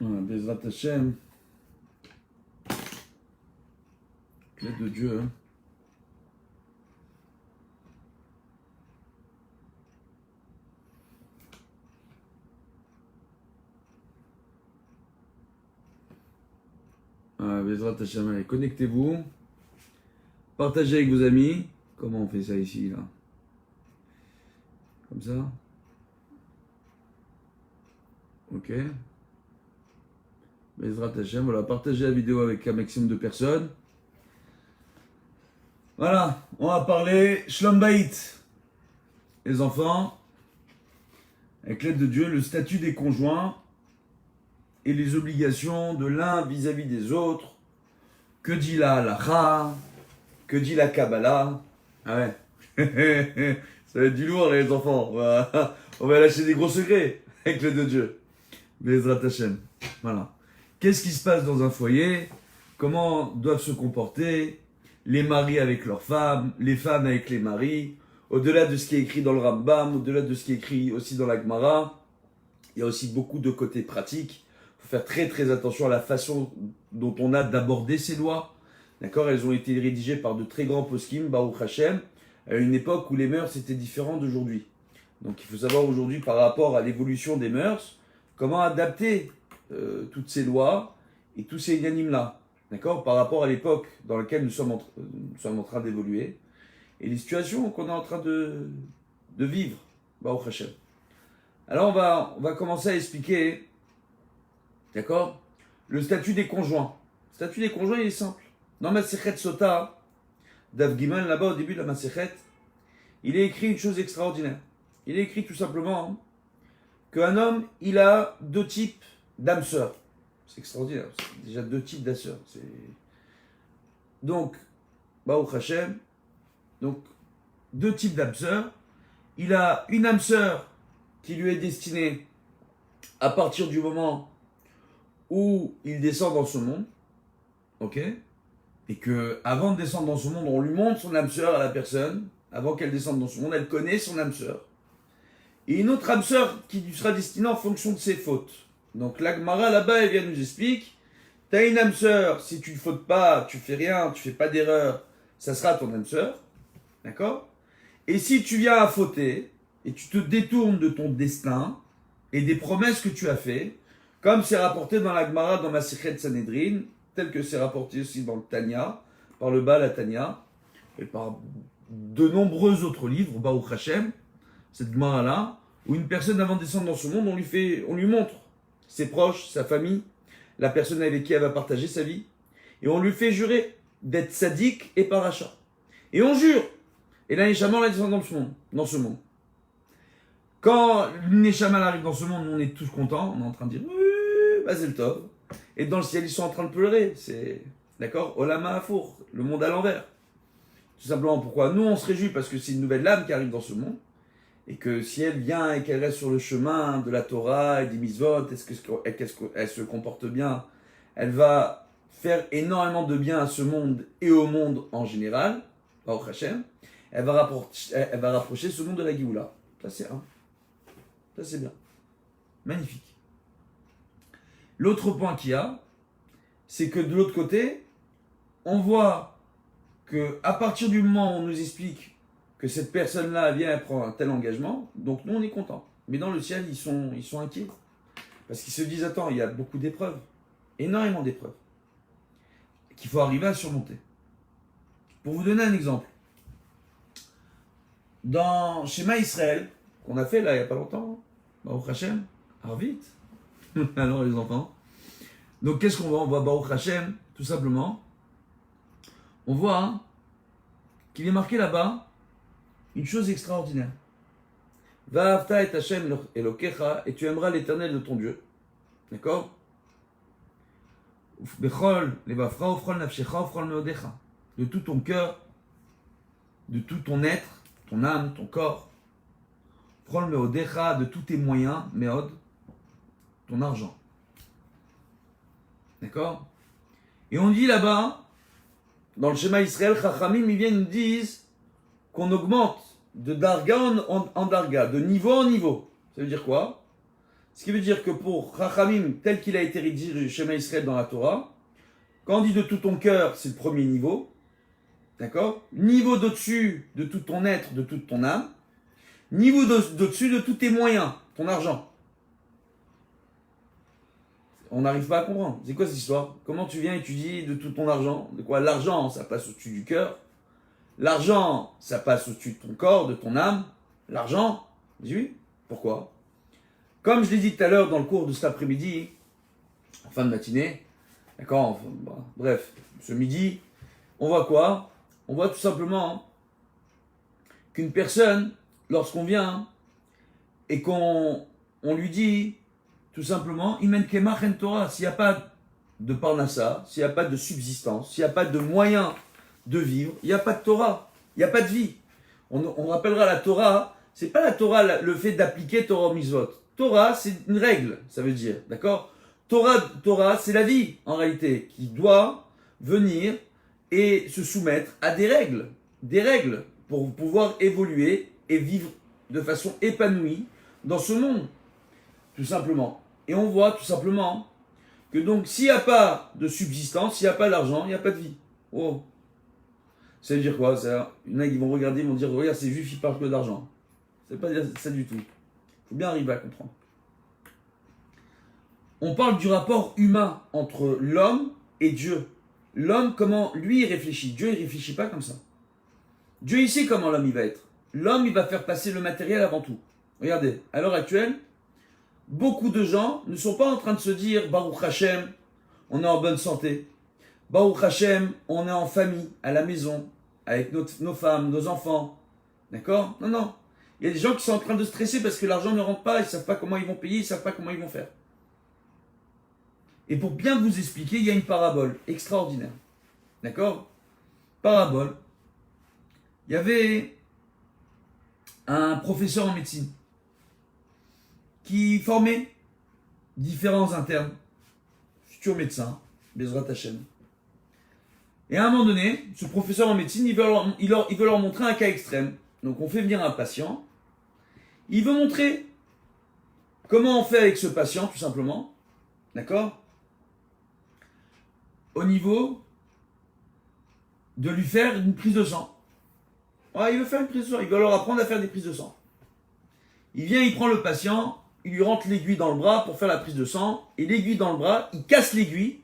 Bezrat Hashem, l'aide de Dieu. Bezrat Hashem, allez, connectez-vous, partagez avec vos amis. Comment on fait ça ici, là? Comme ça? Ok. Bezrat Hashem, voilà, partagez la vidéo avec un maximum de personnes. Voilà, on va parler Shlom Bayit. Les enfants, avec l'aide de Dieu, le statut des conjoints et les obligations de l'un vis-à-vis des autres. Que dit la halakha? Que dit la Kabbalah? Ah ouais. Ça va être du lourd, les enfants. On va lâcher des gros secrets avec l'aide de Dieu. Bezrat Hashem. Voilà. Qu'est-ce qui se passe dans un foyer? Comment doivent se comporter les maris avec leurs femmes, les femmes avec les maris? Au-delà de ce qui est écrit dans le Rambam, au-delà de ce qui est écrit aussi dans la Gemara, il y a aussi beaucoup de côtés pratiques. Il faut faire très très attention à la façon dont on a d'aborder ces lois. D'accord? Elles ont été rédigées par de très grands poskim, Baruch Hashem, à une époque où les mœurs étaient différentes d'aujourd'hui. Donc il faut savoir aujourd'hui par rapport à l'évolution des mœurs, comment adapter toutes ces lois et tous ces inanimes-là. D'accord? Par rapport à l'époque dans laquelle nous sommes en train d'évoluer et les situations qu'on est en train de vivre. Baruch Hashem. Alors on va commencer à expliquer, d'accord, le statut des conjoints. Le statut des conjoints, il est simple. Dans Masechet Sota, Dav Gimel, là-bas au début de la Masechet, il est écrit une chose extraordinaire. Il est écrit tout simplement qu'un homme, il a deux types d'âmes sœurs. C'est extraordinaire. C'est déjà deux types d'âmes sœurs. Donc, Baruch Hashem, donc deux types d'âmes sœurs. Il a une âme sœur qui lui est destinée à partir du moment où il descend dans ce monde, ok? Et que avant de descendre dans ce monde, on lui montre son âme sœur à la personne. Avant qu'elle descende dans ce monde, elle connaît son âme sœur. Et une autre âme sœur qui lui sera destinée en fonction de ses fautes. Donc la Gemara là-bas, elle vient nous expliquer, t'as une âme sœur, si tu ne fautes pas, tu fais rien, tu fais pas d'erreur, ça sera ton âme sœur. D'accord? Et si tu viens à fauter, et tu te détournes de ton destin, et des promesses que tu as fait, comme c'est rapporté dans la Gemara, dans Masechet Sanhedrin, tel que c'est rapporté aussi dans le Tanya, par le Baal HaTanya, et par de nombreux autres livres, Baruch Hashem, cette Gemara-là, où une personne avant de descendre dans ce monde, on lui montre ses proches, sa famille, la personne avec qui elle va partager sa vie, et on lui fait jurer d'être sadique et paracha. Et on jure. Et là, Neshama, on la descend dans ce monde. Quand Neshama arrive dans ce monde, on est tous contents, on est en train de dire, oui, bah c'est le top. Et dans le ciel, ils sont en train de pleurer. C'est, d'accord? Olama Afour, le monde à l'envers. Tout simplement, pourquoi? Nous, on se réjouit parce que c'est une nouvelle âme qui arrive dans ce monde. Et que si elle vient et qu'elle reste sur le chemin de la Torah et des mitzvot, qu'elle se comporte bien, elle va faire énormément de bien à ce monde et au monde en général, Baruch Hashem. Elle va rapprocher ce monde de la Géoula. Ça, c'est un. Ça, c'est bien. Magnifique. L'autre point qu'il y a, c'est que de l'autre côté, on voit que à partir du moment où on nous explique que cette personne-là vient et prend un tel engagement, donc nous on est contents. Mais dans le ciel, ils sont inquiets. Parce qu'ils se disent, attends, il y a beaucoup d'épreuves, énormément d'épreuves, qu'il faut arriver à surmonter. Pour vous donner un exemple, dans Shema Israël, qu'on a fait là il n'y a pas longtemps, Baruch Hashem, alors vite, alors les enfants. Donc qu'est-ce qu'on voit? On voit Baruch Hashem, tout simplement. On voit qu'il est marqué là-bas une chose extraordinaire. Va'avta et Hashem Elokecha, et tu aimeras l'Éternel de ton Dieu. D'accord? Bechol levavcha ufchol nafshecha ufchol meodecha. De tout ton cœur, de tout ton être, ton âme, ton corps. Ufchol meodecha, de tous tes moyens, meod, ton argent. D'accord? Et on dit là-bas, dans le schéma Israël, Chachamim, ils viennent nous disent qu'on augmente de darga en darga, de niveau en niveau. Ça veut dire quoi? Ce qui veut dire que pour Chachamim, tel qu'il a été rédigé le Shema Israël dans la Torah, quand on dit de tout ton cœur, c'est le premier niveau. D'accord? Niveau d'au-dessus de tout ton être, de toute ton âme. Niveau d'au-dessus de tous tes moyens, ton argent. On n'arrive pas à comprendre. C'est quoi cette histoire? Comment tu viens et tu dis de tout ton argent? De quoi? L'argent, ça passe au-dessus du cœur. L'argent, ça passe au-dessus de ton corps, de ton âme. L'argent, oui. Pourquoi? Comme je l'ai dit tout à l'heure dans le cours de cet après-midi, en fin de matinée, d'accord, enfin, bref, ce midi, on voit quoi? On voit tout simplement qu'une personne, lorsqu'on vient et qu'on lui dit tout simplement, Imen Kemach en Torah, s'il n'y a pas de parnassa, s'il n'y a pas de subsistance, s'il n'y a pas de moyen de vivre, il n'y a pas de Torah, il n'y a pas de vie. On rappellera la Torah, c'est pas la Torah le fait d'appliquer Torah Mitzvot. Torah, c'est une règle, ça veut dire, d'accord? Torah, c'est la vie, en réalité, qui doit venir et se soumettre à des règles pour pouvoir évoluer et vivre de façon épanouie dans ce monde, tout simplement. Et on voit tout simplement que donc, s'il n'y a pas de subsistance, s'il n'y a pas d'argent, il n'y a pas de vie. Oh. Ça veut dire quoi? Il y en a qui vont regarder, ils vont dire, regarde, ces juifs, ils parlent que d'argent. C'est pas ça du tout. Il faut bien arriver à comprendre. On parle du rapport humain entre l'homme et Dieu. L'homme, comment lui il réfléchit. Dieu, il réfléchit pas comme ça. Dieu, il sait comment l'homme il va être. L'homme, il va faire passer le matériel avant tout. Regardez, à l'heure actuelle, beaucoup de gens ne sont pas en train de se dire Baruch Hashem, on est en bonne santé. Baruch Hashem, on est en famille, à la maison, avec nos femmes, nos enfants. D'accord? Non, non. Il y a des gens qui sont en train de stresser parce que l'argent ne rentre pas, ils ne savent pas comment ils vont payer, ils ne savent pas comment ils vont faire. Et pour bien vous expliquer, il y a une parabole extraordinaire. D'accord? Parabole. Il y avait un professeur en médecine qui formait différents internes, futurs médecins, Bezrat Hashem. Et à un moment donné, ce professeur en médecine, il veut leur montrer un cas extrême. Donc on fait venir un patient, il veut montrer comment on fait avec ce patient, tout simplement, d'accord? Au niveau de lui faire une prise de sang. Ouais, il veut faire une prise de sang, il veut leur apprendre à faire des prises de sang. Il vient, il prend le patient, il lui rentre l'aiguille dans le bras pour faire la prise de sang, et l'aiguille dans le bras, il casse l'aiguille,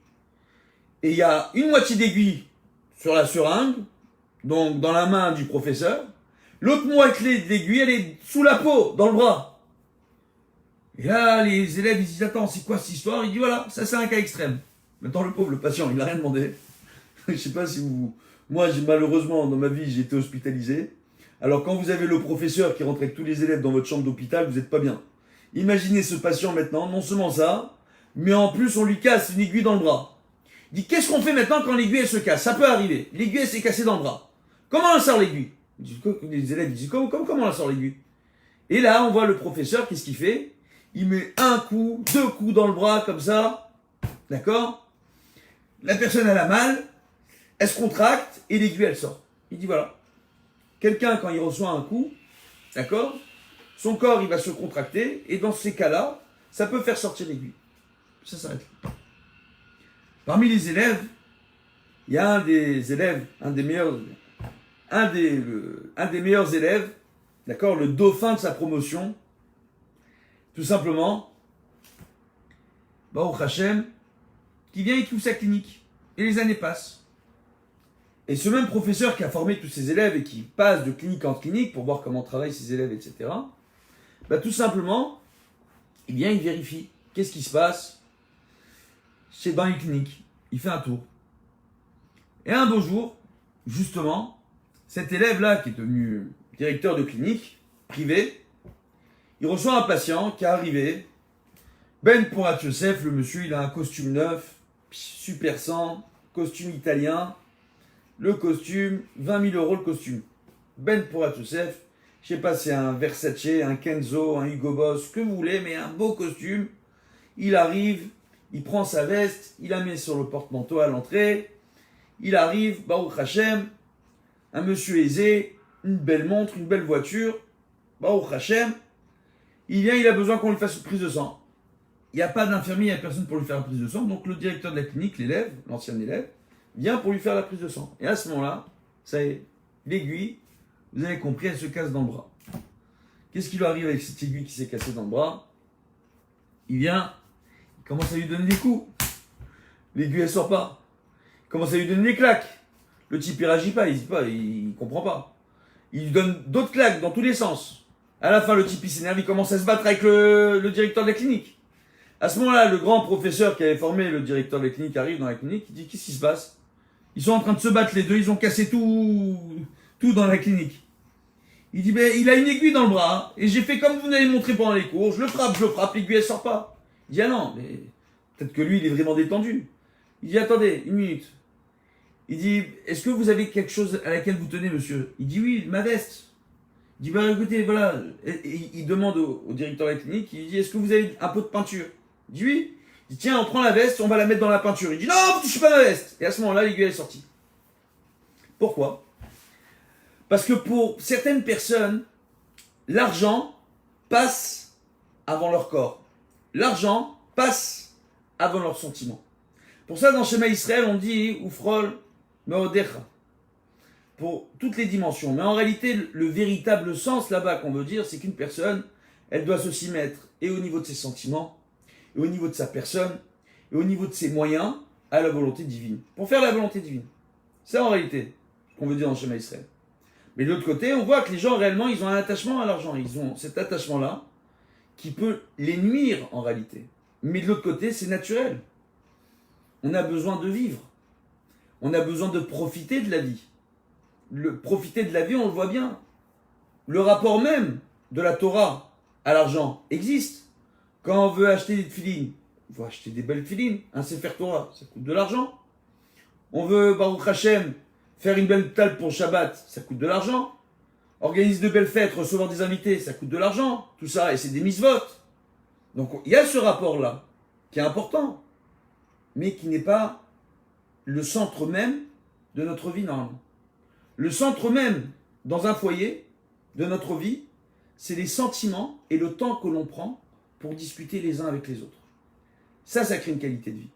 et il y a une moitié d'aiguille sur la seringue, donc dans la main du professeur, l'autre moitié d'aiguille, elle est sous la peau, dans le bras. Et là, les élèves, ils disent, attends, c'est quoi cette histoire? Il dit, voilà, ça c'est un cas extrême. Maintenant, le pauvre, le patient, il n'a rien demandé. Je sais pas si vous... Moi, malheureusement, dans ma vie, j'ai été hospitalisé. Alors, quand vous avez le professeur qui rentre avec tous les élèves dans votre chambre d'hôpital, vous n'êtes pas bien. Imaginez ce patient maintenant, non seulement ça, mais en plus, on lui casse une aiguille dans le bras. Il dit, qu'est-ce qu'on fait maintenant quand l'aiguille, elle se casse? Ça peut arriver. L'aiguille, elle s'est cassée dans le bras. Comment on sort l'aiguille? Les élèves disent, comment on sort l'aiguille? Et là, on voit le professeur, qu'est-ce qu'il fait? Il met un coup, deux coups dans le bras, comme ça. D'accord? La personne, elle a mal, elle se contracte, et l'aiguille, elle sort. Il dit, voilà. Quelqu'un, quand il reçoit un coup, d'accord? Son corps, il va se contracter, et dans ces cas-là, ça peut faire sortir l'aiguille. Ça s'arrête. Parmi les élèves, il y a un des élèves, un des meilleurs élèves, d'accord, le dauphin de sa promotion, tout simplement, Baruch Hashem, qui vient et trouve sa clinique. Et les années passent. Et ce même professeur qui a formé tous ses élèves et qui passe de clinique en clinique pour voir comment travaillent ses élèves, etc., tout simplement, eh bien, il vérifie. Qu'est-ce qui se passe? C'est dans les cliniques. Il fait un tour. Et un beau jour, justement, cet élève-là, qui est devenu directeur de clinique privée, il reçoit un patient qui est arrivé. Ben Porat Yosef, le monsieur, il a un costume neuf, super sang, costume italien. Le costume, 20 000 € le costume. Ben Porat Yosef, je sais pas, c'est un Versace, un Kenzo, un Hugo Boss, ce que vous voulez, mais un beau costume. Il arrive, il prend sa veste, il la met sur le porte-manteau à l'entrée. Il arrive, Baruch Hashem, un monsieur aisé, une belle montre, une belle voiture. Baruch Hashem, il vient, il a besoin qu'on lui fasse une prise de sang. il n'y a pas d'infirmier, il n'y a personne pour lui faire la prise de sang. Donc le directeur de la clinique, l'élève, l'ancien élève, vient pour lui faire la prise de sang. Et à ce moment-là, ça y est, l'aiguille, vous avez compris, elle se casse dans le bras. Qu'est-ce qui lui arrive avec cette aiguille qui s'est cassée dans le bras? Il vient, il commence à lui donner des coups. L'aiguille, elle sort pas. Il commence à lui donner des claques. Le type, il réagit pas, il dit pas, il comprend pas. Il lui donne d'autres claques dans tous les sens. À la fin, le type, il s'énerve, il commence à se battre avec le directeur de la clinique. À ce moment-là, le grand professeur qui avait formé le directeur de la clinique arrive dans la clinique, il dit, qu'est-ce qui se passe? Ils sont en train de se battre les deux, ils ont cassé tout dans la clinique. Il dit, ben, il a une aiguille dans le bras, et j'ai fait comme vous m'avez montré pendant les cours, je le frappe, l'aiguille elle sort pas. Il dit, ah non, mais peut-être que lui, il est vraiment détendu. Il dit, attendez, une minute. Il dit, est-ce que vous avez quelque chose à laquelle vous tenez, monsieur? Il dit, oui, ma veste. Il dit, bah écoutez, voilà. Et il demande au directeur de la clinique, il dit, est-ce que vous avez un pot de peinture? Il dit, oui. Il dit, tiens, on prend la veste, on va la mettre dans la peinture. Il dit, non, vous touchez pas ma veste. Et à ce moment-là, l'aiguille est sortie. Pourquoi? Parce que pour certaines personnes, l'argent passe avant leur corps. L'argent passe avant leurs sentiments. Pour ça, dans Shema Israël, on dit Ufrol Meodecha. Pour toutes les dimensions. Mais en réalité, le véritable sens là-bas qu'on veut dire, c'est qu'une personne, elle doit aussi mettre, et au niveau de ses sentiments, et au niveau de sa personne, et au niveau de ses moyens, à la volonté divine. Pour faire la volonté divine. C'est en réalité ce qu'on veut dire dans Shema Israël. Mais de l'autre côté, on voit que les gens, réellement, ils ont un attachement à l'argent. Ils ont cet attachement-là qui peut les nuire en réalité. Mais de l'autre côté, c'est naturel. On a besoin de vivre. On a besoin de profiter de la vie. Profiter de la vie, on le voit bien. Le rapport même de la Torah à l'argent existe. Quand on veut acheter des tefilines, il faut acheter des belles tefilines. Un Sefer Torah, ça coûte de l'argent. On veut, Baruch Hashem, faire une belle table pour Shabbat, ça coûte de l'argent. Organiser de belles fêtes, recevoir des invités, ça coûte de l'argent. Tout ça, et c'est des mitzvot. Donc il y a ce rapport-là, qui est important, mais qui n'est pas le centre même de notre vie normalement. Le centre même, dans un foyer, de notre vie, c'est les sentiments et le temps que l'on prend pour discuter les uns avec les autres. Ça crée une qualité de vie.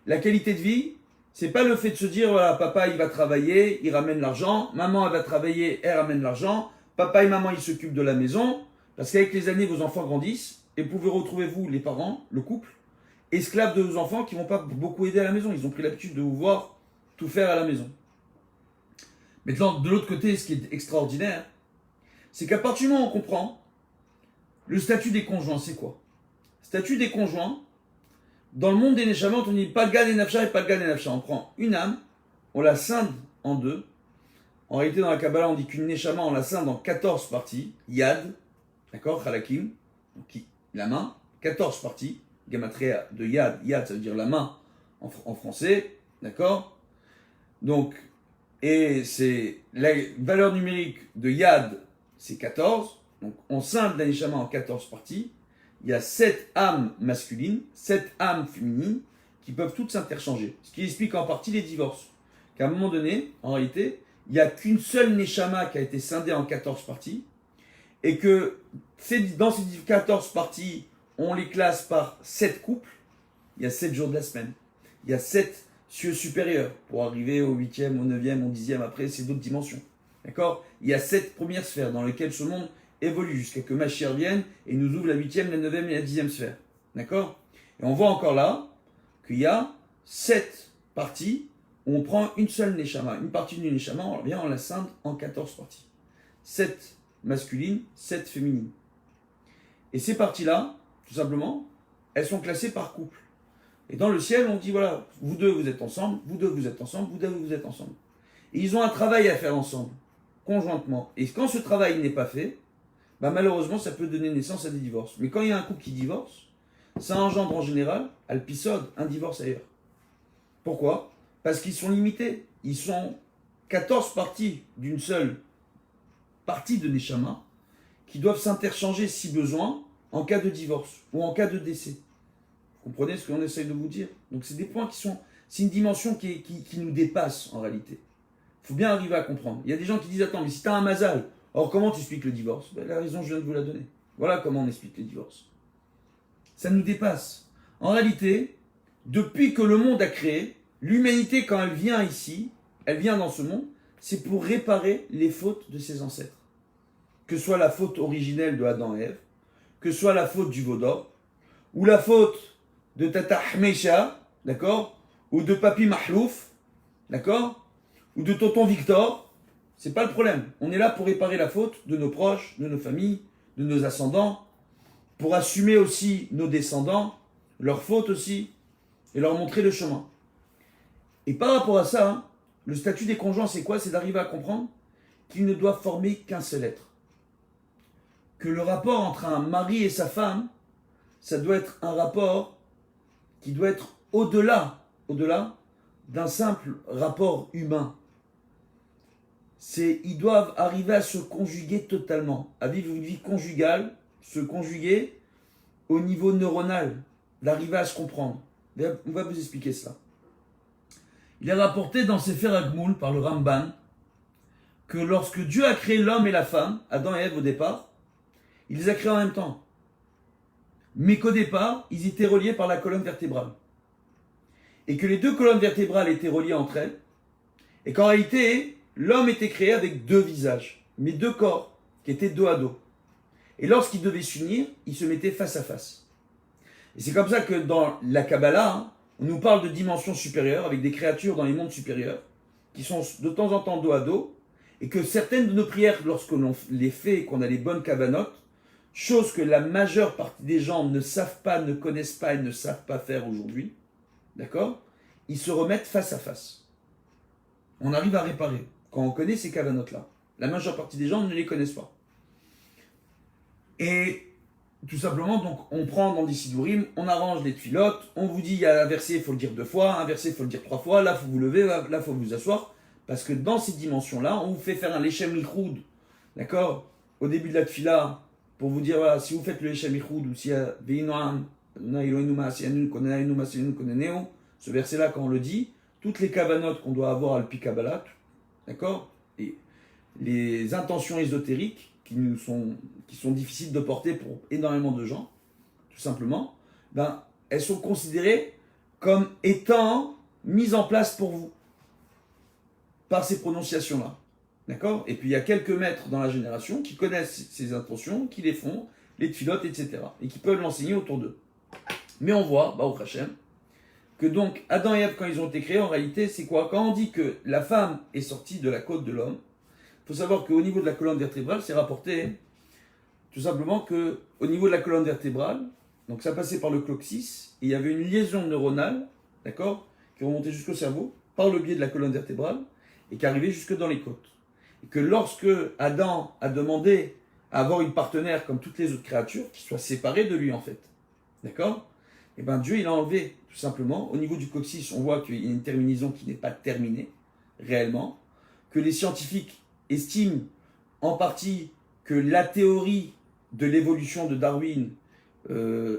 La qualité de vie, c'est pas le fait de se dire, voilà, papa il va travailler, il ramène l'argent, maman elle va travailler, elle ramène l'argent, papa et maman ils s'occupent de la maison, parce qu'avec les années vos enfants grandissent, et vous pouvez retrouver vous, les parents, le couple, esclaves de vos enfants qui vont pas beaucoup aider à la maison, ils ont pris l'habitude de vous voir tout faire à la maison. Maintenant, de l'autre côté, ce qui est extraordinaire, c'est qu'à partir du moment où on comprend, le statut des conjoints, c'est quoi? Statut des conjoints, dans le monde des Neshamot, on dit pas de gan et nafsha et pas de gan et nafsha. On prend une âme, on la scinde en deux. En réalité, dans la Kabbalah, on dit qu'une Neshama, on la scinde en 14 parties. Yad, d'accord, Chalakim, donc la main, 14 parties. Gematria de Yad, Yad, ça veut dire la main en français, d'accord? Donc, et c'est la valeur numérique de Yad, c'est 14. Donc, on scinde la Neshama en 14 parties. Il y a 7 âmes masculines, 7 âmes féminines qui peuvent toutes s'interchanger. Ce qui explique en partie les divorces. Qu'à un moment donné, en réalité, il n'y a qu'une seule Neshama qui a été scindée en 14 parties. Et que dans ces 14 parties, on les classe par 7 couples. Il y a 7 jours de la semaine. Il y a 7 cieux supérieurs pour arriver au 8e, au 9e, au 10e. Après, c'est d'autres dimensions. D'accord? Il y a 7 premières sphères dans lesquelles ce monde évolue jusqu'à que Mashiach vienne et nous ouvre la 8e, la 9e et la 10e sphère. D'accord? Et on voit encore là qu'il y a 7 parties où on prend une seule Neshama. Une partie d'une Neshama, on la scinde en 14 parties. 7 masculines, 7 féminines. Et ces parties-là, tout simplement, elles sont classées par couple. Et dans le ciel, on dit, voilà, vous deux, vous êtes ensemble, vous deux, vous êtes ensemble, vous deux, vous êtes ensemble. Et ils ont un travail à faire ensemble, conjointement. Et quand ce travail n'est pas fait, bah malheureusement, ça peut donner naissance à des divorces. Mais quand il y a un couple qui divorce, ça engendre en général, à l'épisode, un divorce ailleurs. Pourquoi? Parce qu'ils sont limités. Ils sont 14 parties d'une seule partie de Neshama qui doivent s'interchanger si besoin en cas de divorce ou en cas de décès. Vous comprenez ce qu'on essaye de vous dire? Donc c'est des points qui sont... C'est une dimension qui nous dépasse en réalité. Il faut bien arriver à comprendre. Il y a des gens qui disent, attends, mais si tu as un mazal, alors comment tu expliques le divorce? Ben, la raison, je viens de vous la donner. Voilà comment on explique les divorces. ça nous dépasse. En réalité, depuis que le monde a créé, l'humanité, quand elle vient ici, elle vient dans ce monde, c'est pour réparer les fautes de ses ancêtres. Que ce soit la faute originelle de Adam et Ève, que ce soit la faute du veau d'or, ou la faute de Tata Hmecha, d'accord, ou de Papi Mahlouf, d'accord, ou de Tonton Victor, c'est pas le problème. On est là pour réparer la faute de nos proches, de nos familles, de nos ascendants, pour assumer aussi nos descendants, leurs fautes aussi, et leur montrer le chemin. Et par rapport à ça, hein, le statut des conjoints, c'est quoi? C'est d'arriver à comprendre qu'ils ne doivent former qu'un seul être. Que le rapport entre un mari et sa femme, ça doit être un rapport qui doit être au-delà d'un simple rapport humain. Ils doivent arriver à se conjuguer totalement, à vivre une vie conjugale, se conjuguer au niveau neuronal, d'arriver à se comprendre. On va vous expliquer cela. Il est rapporté dans Sefer Hagmoul par le Ramban que lorsque Dieu a créé l'homme et la femme, Adam et Ève au départ, il les a créés en même temps. Mais qu'au départ, ils étaient reliés par la colonne vertébrale. Et que les deux colonnes vertébrales étaient reliées entre elles. Et qu'en réalité, l'homme était créé avec deux visages, mais deux corps qui étaient dos à dos. Et lorsqu'ils devaient s'unir, ils se mettaient face à face. Et c'est comme ça que dans la Kabbalah, hein, on nous parle de dimensions supérieures, avec des créatures dans les mondes supérieurs, qui sont de temps en temps dos à dos, et que certaines de nos prières, lorsque l'on les fait et qu'on a les bonnes kavanotes, chose que la majeure partie des gens ne savent pas, ne connaissent pas et ne savent pas faire aujourd'hui, d'accord? Ils se remettent face à face. On arrive à réparer quand on connaît ces kavanotes-là. La majeure partie des gens ne les connaissent pas. Et tout simplement, donc, on prend dans des sidourim, on arrange les tfilotes, on vous dit, il y a un verset, il faut le dire 2 fois, un verset, il faut le dire 3 fois, là, il faut vous lever, là, il faut vous asseoir, parce que dans ces dimensions-là, on vous fait faire un Leshem Ichoud, d'accord? Au début de la tfila, pour vous dire, voilà, si vous faites le Leshem Ichoud, ou si y a ce verset-là, quand on le dit, toutes les kavanotes qu'on doit avoir à l'Pi Kabbalah, d'accord? Et les intentions ésotériques, qui sont difficiles de porter pour énormément de gens, tout simplement, ben, elles sont considérées comme étant mises en place pour vous, par ces prononciations-là. D'accord? Et puis il y a quelques maîtres dans la génération qui connaissent ces intentions, qui les font, les tfilotes, etc. Et qui peuvent l'enseigner autour d'eux. Mais on voit, Baruch Hashem, que donc Adam et Ève, quand ils ont été créés, en réalité, c'est quoi? Quand on dit que la femme est sortie de la côte de l'homme, il faut savoir qu'au niveau de la colonne vertébrale, c'est rapporté tout simplement qu'au niveau de la colonne vertébrale, donc ça passait par le coccyx, et il y avait une liaison neuronale, d'accord, qui remontait jusqu'au cerveau, par le biais de la colonne vertébrale, et qui arrivait jusque dans les côtes. Et que lorsque Adam a demandé à avoir une partenaire comme toutes les autres créatures, qui soit séparée de lui en fait, d'accord, et bien Dieu il a enlevé, tout simplement, au niveau du coccyx, on voit qu'il y a une terminaison qui n'est pas terminée, réellement, que les scientifiques estime en partie que la théorie de l'évolution de Darwin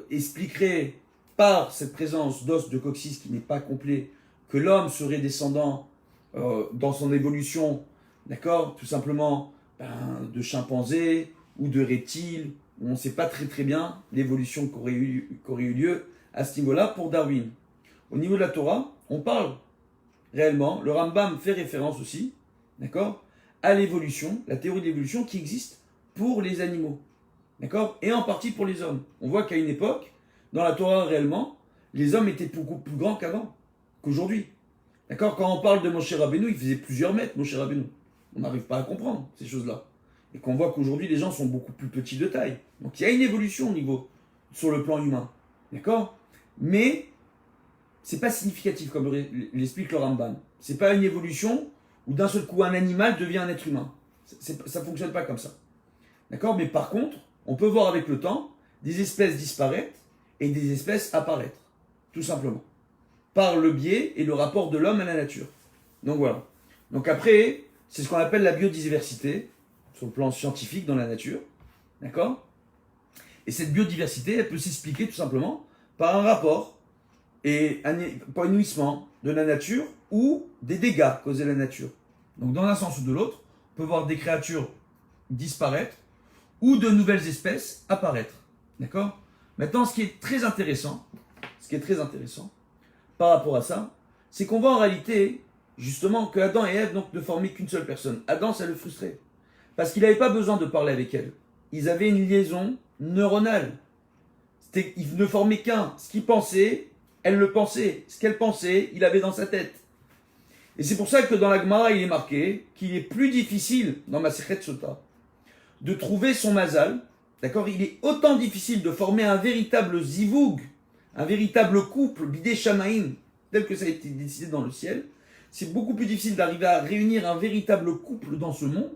expliquerait par cette présence d'os de coccyx qui n'est pas complet que l'homme serait descendant dans son évolution, d'accord, tout simplement de chimpanzés ou de reptiles, où on ne sait pas très très bien l'évolution qu'aurait eu lieu à ce niveau-là pour Darwin. Au niveau de la Torah, on parle réellement, le Rambam fait référence aussi, d'accord, à l'évolution, la théorie de l'évolution qui existe pour les animaux, d'accord, et en partie pour les hommes. On voit qu'à une époque, dans la Torah réellement, les hommes étaient beaucoup plus grands qu'avant, qu'aujourd'hui. D'accord, quand on parle de Moshe Rabbeinu, il faisait plusieurs mètres, Moshe Rabbeinu. On n'arrive pas à comprendre ces choses-là. Et qu'on voit qu'aujourd'hui, les gens sont beaucoup plus petits de taille. Donc il y a une évolution au niveau, sur le plan humain, d'accord, mais c'est pas significatif, comme l'explique le Rambam. C'est pas une évolution où d'un seul coup un animal devient un être humain. Ça fonctionne pas comme ça. D'accord? Mais par contre, on peut voir avec le temps des espèces disparaître et des espèces apparaître. Tout simplement. Par le biais et le rapport de l'homme à la nature. Donc voilà. Donc après, c'est ce qu'on appelle la biodiversité, sur le plan scientifique dans la nature. D'accord? Et cette biodiversité, elle peut s'expliquer tout simplement par un rapport et un épanouissement de la nature ou des dégâts causés à la nature. Donc dans un sens ou de l'autre, on peut voir des créatures disparaître ou de nouvelles espèces apparaître. D'accord? Maintenant, ce qui est très intéressant par rapport à ça, c'est qu'on voit en réalité, justement, que Adam et Ève donc, ne formaient qu'une seule personne. Adam, ça le frustrait. Parce qu'il n'avait pas besoin de parler avec elle. Ils avaient une liaison neuronale. Ils ne formaient qu'un. Ce qu'il pensait, elle le pensait. Ce qu'elle pensait, il avait dans sa tête. Et c'est pour ça que dans la Gemara, il est marqué qu'il est plus difficile, dans Masechet Sota, de trouver son mazal. D'accord? Il est autant difficile de former un véritable zivoug, un véritable couple, bidé shamaïm, tel que ça a été décidé dans le ciel. C'est beaucoup plus difficile d'arriver à réunir un véritable couple dans ce monde.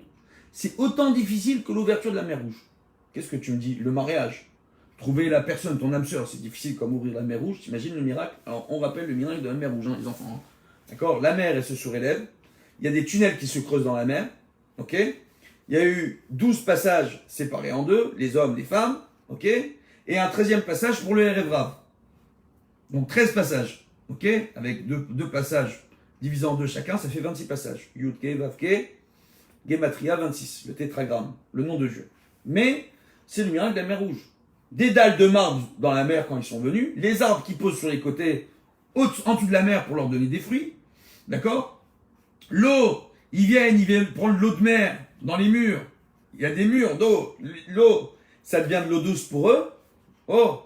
C'est autant difficile que l'ouverture de la mer Rouge. Qu'est-ce que tu me dis? Le mariage. Trouver la personne, ton âme sœur, c'est difficile comme ouvrir la mer Rouge. T'imagines le miracle? Alors, on rappelle le miracle de la mer Rouge, hein, les enfants. Hein. D'accord? La mer, elle se surélève. Il y a des tunnels qui se creusent dans la mer. Ok? Il y a eu 12 passages séparés en deux, les hommes, les femmes. Ok? Et un 13e passage pour le Erev Rav. Donc 13 passages. Ok? Avec deux passages divisés en deux chacun, ça fait 26 passages. Yudke, Vavke, Gematria 26, le tétragramme, le nom de Dieu. Mais c'est le miracle de la mer Rouge. Des dalles de marbre dans la mer quand ils sont venus, les arbres qui posent sur les côtés en dessous de la mer pour leur donner des fruits, d'accord? L'eau, ils viennent prendre l'eau de mer dans les murs, il y a des murs d'eau, l'eau, ça devient de l'eau douce pour eux. Oh,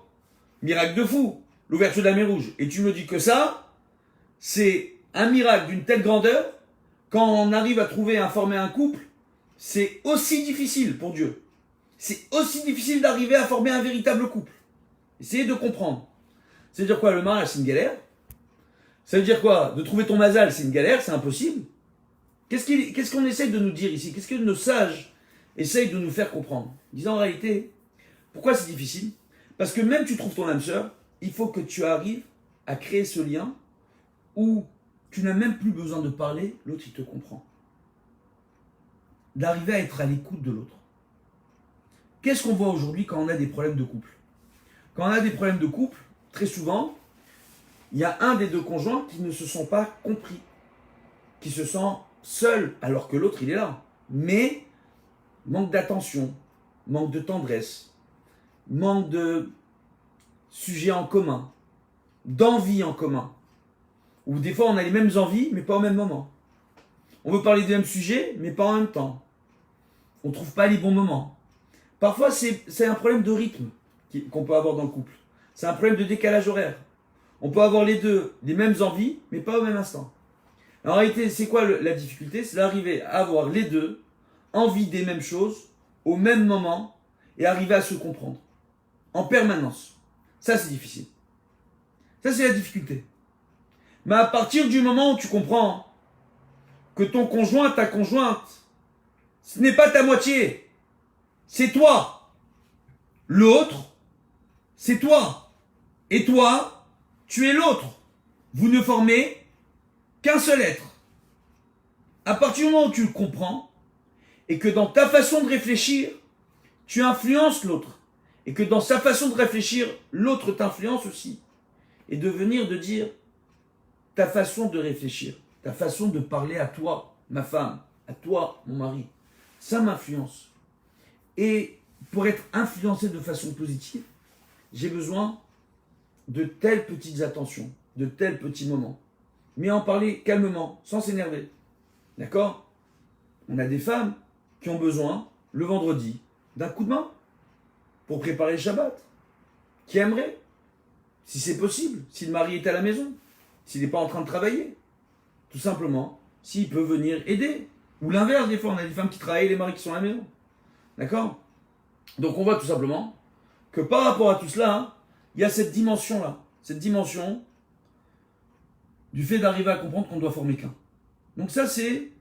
miracle de fou, l'ouverture de la mer Rouge. Et tu me dis que ça, c'est un miracle d'une telle grandeur, quand on arrive à former un couple, c'est aussi difficile pour Dieu. C'est aussi difficile d'arriver à former un véritable couple. Essayez de comprendre. Ça veut dire quoi? Le mariage, c'est une galère. Ça veut dire quoi? De trouver ton mazal, c'est une galère, c'est impossible. Qu'est-ce qu'on essaye de nous dire ici? Qu'est-ce que nos sages essayent de nous faire comprendre? Disant en réalité, pourquoi c'est difficile? Parce que même tu trouves ton âme sœur, il faut que tu arrives à créer ce lien où tu n'as même plus besoin de parler, l'autre il te comprend. D'arriver à être à l'écoute de l'autre. Qu'est-ce qu'on voit aujourd'hui quand on a des problèmes de couple? Quand on a des problèmes de couple, très souvent, il y a un des deux conjoints qui ne se sent pas compris, qui se sent seul alors que l'autre il est là. Mais manque d'attention, manque de tendresse, manque de sujets en commun, d'envie en commun. Ou des fois on a les mêmes envies mais pas au même moment. On veut parler des mêmes sujets mais pas en même temps. On ne trouve pas les bons moments. Parfois, c'est un problème de rythme qu'on peut avoir dans le couple. C'est un problème de décalage horaire. On peut avoir les deux, les mêmes envies, mais pas au même instant. En réalité, c'est quoi la difficulté? C'est d'arriver à avoir les deux, envie des mêmes choses, au même moment, et arriver à se comprendre. En permanence. Ça, c'est difficile. Ça, c'est la difficulté. Mais à partir du moment où tu comprends que ton conjoint, ta conjointe, ce n'est pas ta moitié. C'est toi. L'autre, c'est toi. Et toi, tu es l'autre. Vous ne formez qu'un seul être. À partir du moment où tu le comprends, et que dans ta façon de réfléchir, tu influences l'autre, et que dans sa façon de réfléchir, l'autre t'influence aussi, et de venir de dire ta façon de réfléchir, ta façon de parler à toi, ma femme, à toi, mon mari, ça m'influence. Et pour être influencé de façon positive, j'ai besoin de telles petites attentions, de tels petits moments. Mais en parler calmement, sans s'énerver. D'accord? On a des femmes qui ont besoin, le vendredi, d'un coup de main pour préparer le Shabbat. Qui aimeraient, si c'est possible, si le mari est à la maison, s'il n'est pas en train de travailler. Tout simplement, s'il peut venir aider. Ou l'inverse, des fois, on a des femmes qui travaillent et les maris qui sont à la maison. D'accord? Donc on voit tout simplement que par rapport à tout cela, hein, il y a cette dimension-là. Cette dimension du fait d'arriver à comprendre qu'on doit former qu'un. Donc ça, c'est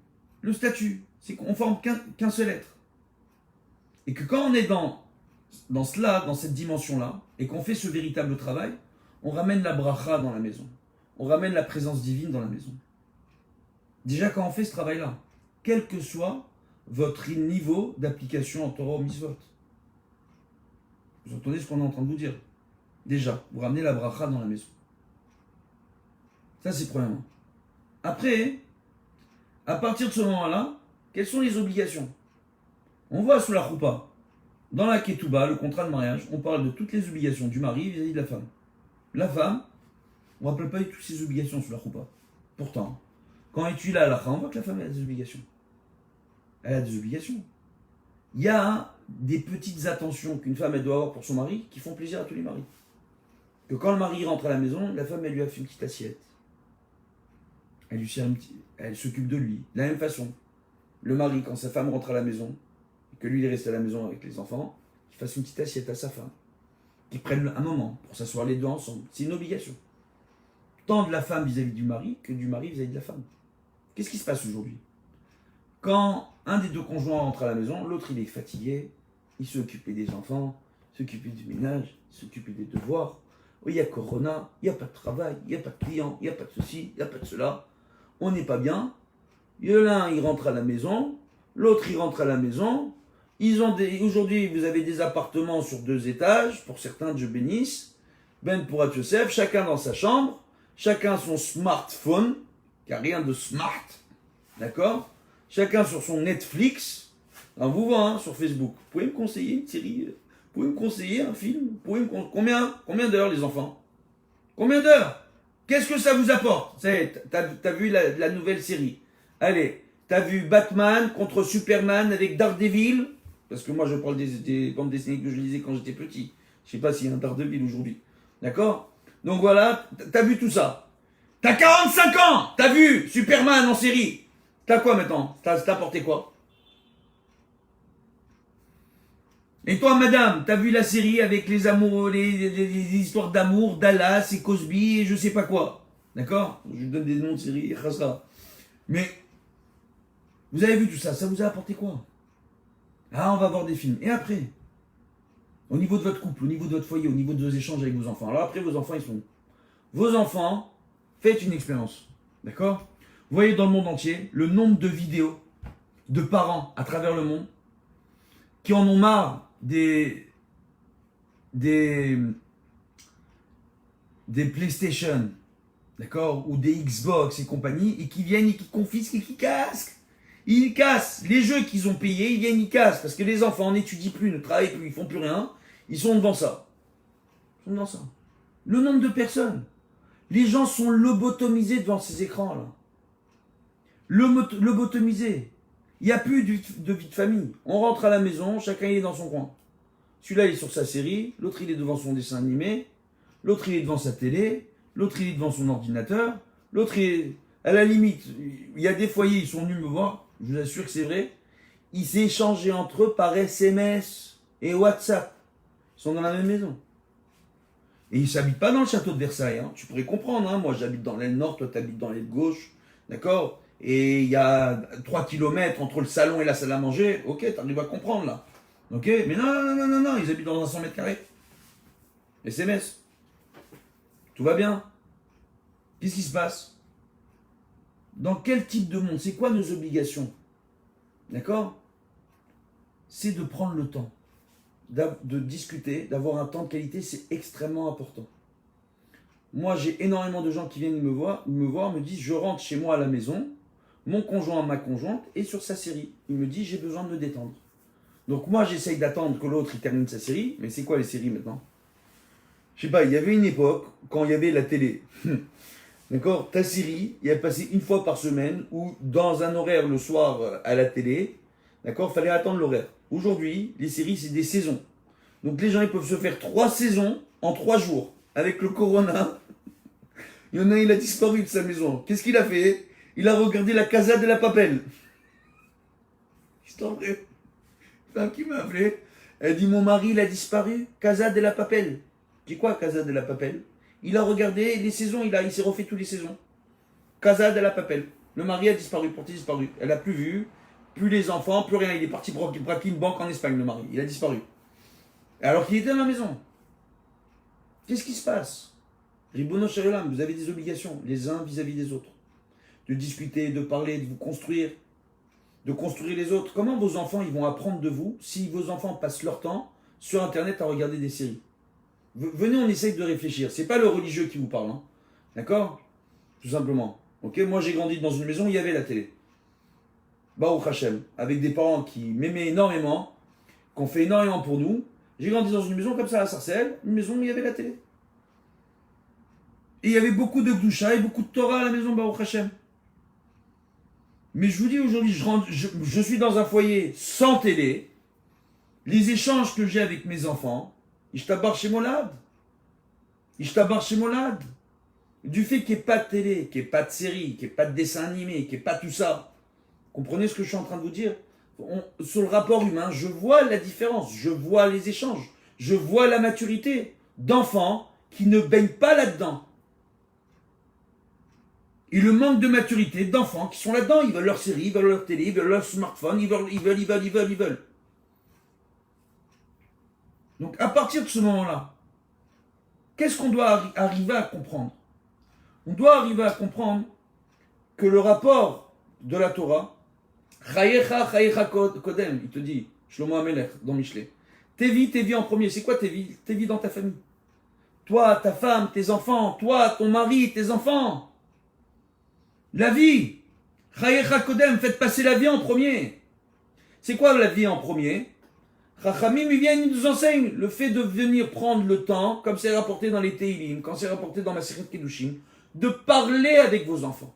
le statut. C'est qu'on forme qu'un seul être. Et que quand on est dans cela, dans cette dimension-là, et qu'on fait ce véritable travail, on ramène la bracha dans la maison. On ramène la présence divine dans la maison. Déjà, quand on fait ce travail-là, quel que soit votre niveau d'application en Torah ou Mitzvot. Vous entendez ce qu'on est en train de vous dire? Déjà, vous ramenez la bracha dans la maison. Ça, c'est premièrement. Après, à partir de ce moment-là, quelles sont les obligations? On voit sous la choupa. Dans la Ketouba, le contrat de mariage, on parle de toutes les obligations du mari vis-à-vis de la femme. La femme, on ne rappelle pas toutes ses obligations sur la choupa. Pourtant, quand elle étudie la halakha, on voit que la femme a des obligations. Elle a des obligations. Il y a des petites attentions qu'une femme elle doit avoir pour son mari qui font plaisir à tous les maris. Que quand le mari rentre à la maison, la femme elle lui a fait une petite assiette. Elle lui sert elle s'occupe de lui. De la même façon, le mari, quand sa femme rentre à la maison, et que lui il est resté à la maison avec les enfants, qu'il fasse une petite assiette à sa femme. Qu'ils prennent un moment pour s'asseoir les deux ensemble. C'est une obligation. Tant de la femme vis-à-vis du mari que du mari vis-à-vis de la femme. Qu'est-ce qui se passe aujourd'hui? Quand un des deux conjoints rentre à la maison, l'autre il est fatigué, il s'est occupé des enfants, s'occuper du ménage, s'occuper des devoirs. Il y a Corona, il n'y a pas de travail, il n'y a pas de clients, il n'y a pas de ceci, il n'y a pas de cela. On n'est pas bien. L'un il rentre à la maison, l'autre il rentre à la maison. Aujourd'hui, vous avez des appartements sur 2 étages, pour certains, Dieu bénisse. Ben pour Joseph, chacun dans sa chambre, chacun son smartphone, il n'y a rien de smart, d'accord? Chacun sur son Netflix. Alors vous voyez, sur Facebook. Vous pouvez me conseiller une série? Vous pouvez me conseiller un film? Vous pouvez combien d'heures, les enfants? Combien d'heures? Qu'est-ce que ça vous apporte? T'as vu la nouvelle série? Allez, t'as vu Batman contre Superman avec Daredevil? Parce que moi, je parle des bandes dessinées que je lisais quand j'étais petit. Je sais pas s'il y a un Daredevil aujourd'hui. D'accord? Donc voilà, t'as vu tout ça. T'as 45 ans! T'as vu Superman en série? T'as quoi maintenant? T'as apporté quoi? Et toi, madame, t'as vu la série avec les amours, les histoires d'amour, Dallas et Cosby et je sais pas quoi? D'accord? Je donne des noms de séries, khasra. Mais, vous avez vu tout ça, ça vous a apporté quoi? Ah, on va voir des films. Et après? Au niveau de votre couple, au niveau de votre foyer, au niveau de vos échanges avec vos enfants. Alors après, vos enfants, ils sont... Vos enfants, faites une expérience. D'accord? Vous voyez dans le monde entier le nombre de vidéos de parents à travers le monde qui en ont marre des PlayStation, d'accord, ou des Xbox et compagnie, et qui viennent et qui confisquent et qui cassent. Ils cassent les jeux qu'ils ont payés, ils viennent, ils cassent, parce que les enfants n'étudient plus, ne travaillent plus, ils font plus rien, ils sont devant ça. Ils sont devant ça. Le nombre de personnes. Les gens sont lobotomisés devant ces écrans-là. Lobotomisés. Il n'y a plus de vie de famille. On rentre à la maison, chacun est dans son coin. Celui-là, il est sur sa série, l'autre, il est devant son dessin animé, l'autre, il est devant sa télé, l'autre, il est devant son ordinateur, l'autre, il est... À la limite, il y a des foyers, ils sont venus me voir, je vous assure que c'est vrai, ils s'échangent entre eux par SMS et WhatsApp. Ils sont dans la même maison. Et ils ne s'habitent pas dans le château de Versailles. Hein. Tu pourrais comprendre, hein. Moi j'habite dans l'aile nord, toi tu habites dans l'aile gauche, d'accord? Et il y a 3 kilomètres entre le salon et la salle à manger, ok, tu arrives à comprendre là. Ok? Mais non, ils habitent dans un 100 mètres carrés. SMS. Tout va bien. Qu'est-ce qui se passe? Dans quel type de monde? C'est quoi nos obligations? D'accord? C'est de prendre le temps, de discuter, d'avoir un temps de qualité, c'est extrêmement important. Moi, j'ai énormément de gens qui viennent me voir, me disent, je rentre chez moi à la maison, mon conjoint, ma conjointe, est sur sa série. Il me dit, j'ai besoin de me détendre. Donc moi, j'essaye d'attendre que l'autre il termine sa série, mais c'est quoi les séries maintenant? Je sais pas, il y avait une époque, quand il y avait la télé, d'accord, ta série, il y a passé une fois par semaine, ou dans un horaire le soir à la télé, d'accord, fallait attendre l'horaire. Aujourd'hui, les séries, c'est des saisons. Donc les gens, ils peuvent se faire 3 saisons en 3 jours. Avec le corona, il y en a, il a disparu de sa maison. Qu'est-ce qu'il a fait? Il a regardé la Casa de la Papel. Histoire vraie. Une femme qui m'a appelé. Elle dit, mon mari, il a disparu. Casa de la Papel. C'est quoi Casa de la Papel? Il a regardé les saisons, il s'est refait toutes les saisons. Casa de la Papel. Le mari a disparu, porté disparu. Elle a plus vu, plus les enfants, plus rien. Il est parti braquer une banque en Espagne, le mari. Il a disparu. Alors qu'il était dans la maison. Qu'est-ce qui se passe? Ribono Shalom, vous avez des obligations, les uns vis-à-vis des autres. De discuter, de parler, de vous construire, de construire les autres. Comment vos enfants ils vont apprendre de vous si vos enfants passent leur temps sur Internet à regarder des séries? Venez, on essaye de réfléchir. C'est pas le religieux qui vous parle, hein. D'accord? Tout simplement. Ok? Moi, j'ai grandi dans une maison où il y avait la télé. Baruch Hashem, avec des parents qui m'aimaient énormément. qu'on fait énormément pour nous. J'ai grandi dans une maison comme ça à Sarcelles, une maison où il y avait la télé. Et il y avait beaucoup de Gdusha et beaucoup de Torah à la maison, Baruch Hashem. Mais je vous dis aujourd'hui, je suis dans un foyer sans télé. Les échanges que j'ai avec mes enfants, Ishtabar Shemolad. Ishtabar Shemolad. Du fait qu'il n'y ait pas de télé, qu'il n'y ait pas de série, qu'il n'y ait pas de dessin animé, qu'il n'y ait pas tout ça. Comprenez ce que je suis en train de vous dire? Sur le rapport humain, je vois la différence, je vois les échanges, je vois la maturité d'enfants qui ne baignent pas là-dedans. Et le manque de maturité d'enfants qui sont là-dedans, ils veulent leur série, ils veulent leur télé, ils veulent leur smartphone, ils veulent. Donc à partir de ce moment-là, qu'est-ce qu'on doit arriver à comprendre? On doit arriver à comprendre que le rapport de la Torah, Chayecha Kodem, il te dit, Shlomo Amelech, dans Michelet, tes vies en premier. C'est quoi tes vies dans ta famille. Toi, ta femme, tes enfants, toi, ton mari, tes enfants. La vie. Chayecha Kodem, faites passer la vie en premier. C'est quoi la vie en premier? Chachamim, ils nous enseignent le fait de venir prendre le temps, comme c'est rapporté dans les Teilim, quand c'est rapporté dans Masechet Kedushim, de parler avec vos enfants.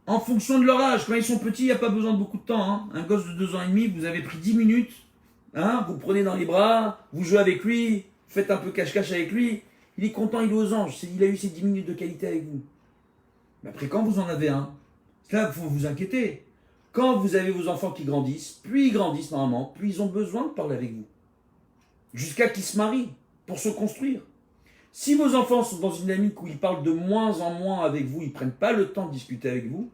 En fonction de leur âge, quand ils sont petits, il n'y a pas besoin de beaucoup de temps. Hein. Un gosse de 2 ans et demi, vous avez pris 10 minutes, hein, vous le prenez dans les bras, vous jouez avec lui, faites un peu cache-cache avec lui, il est content, il est aux anges, il a eu ses 10 minutes de qualité avec vous. Mais après, quand vous en avez un, là, il faut vous inquiéter. Quand vous avez vos enfants qui grandissent, plus ils grandissent normalement, plus ils ont besoin de parler avec vous. Jusqu'à qu'ils se marient, pour se construire. Si vos enfants sont dans une dynamique où ils parlent de moins en moins avec vous, ils ne prennent pas le temps de discuter avec vous.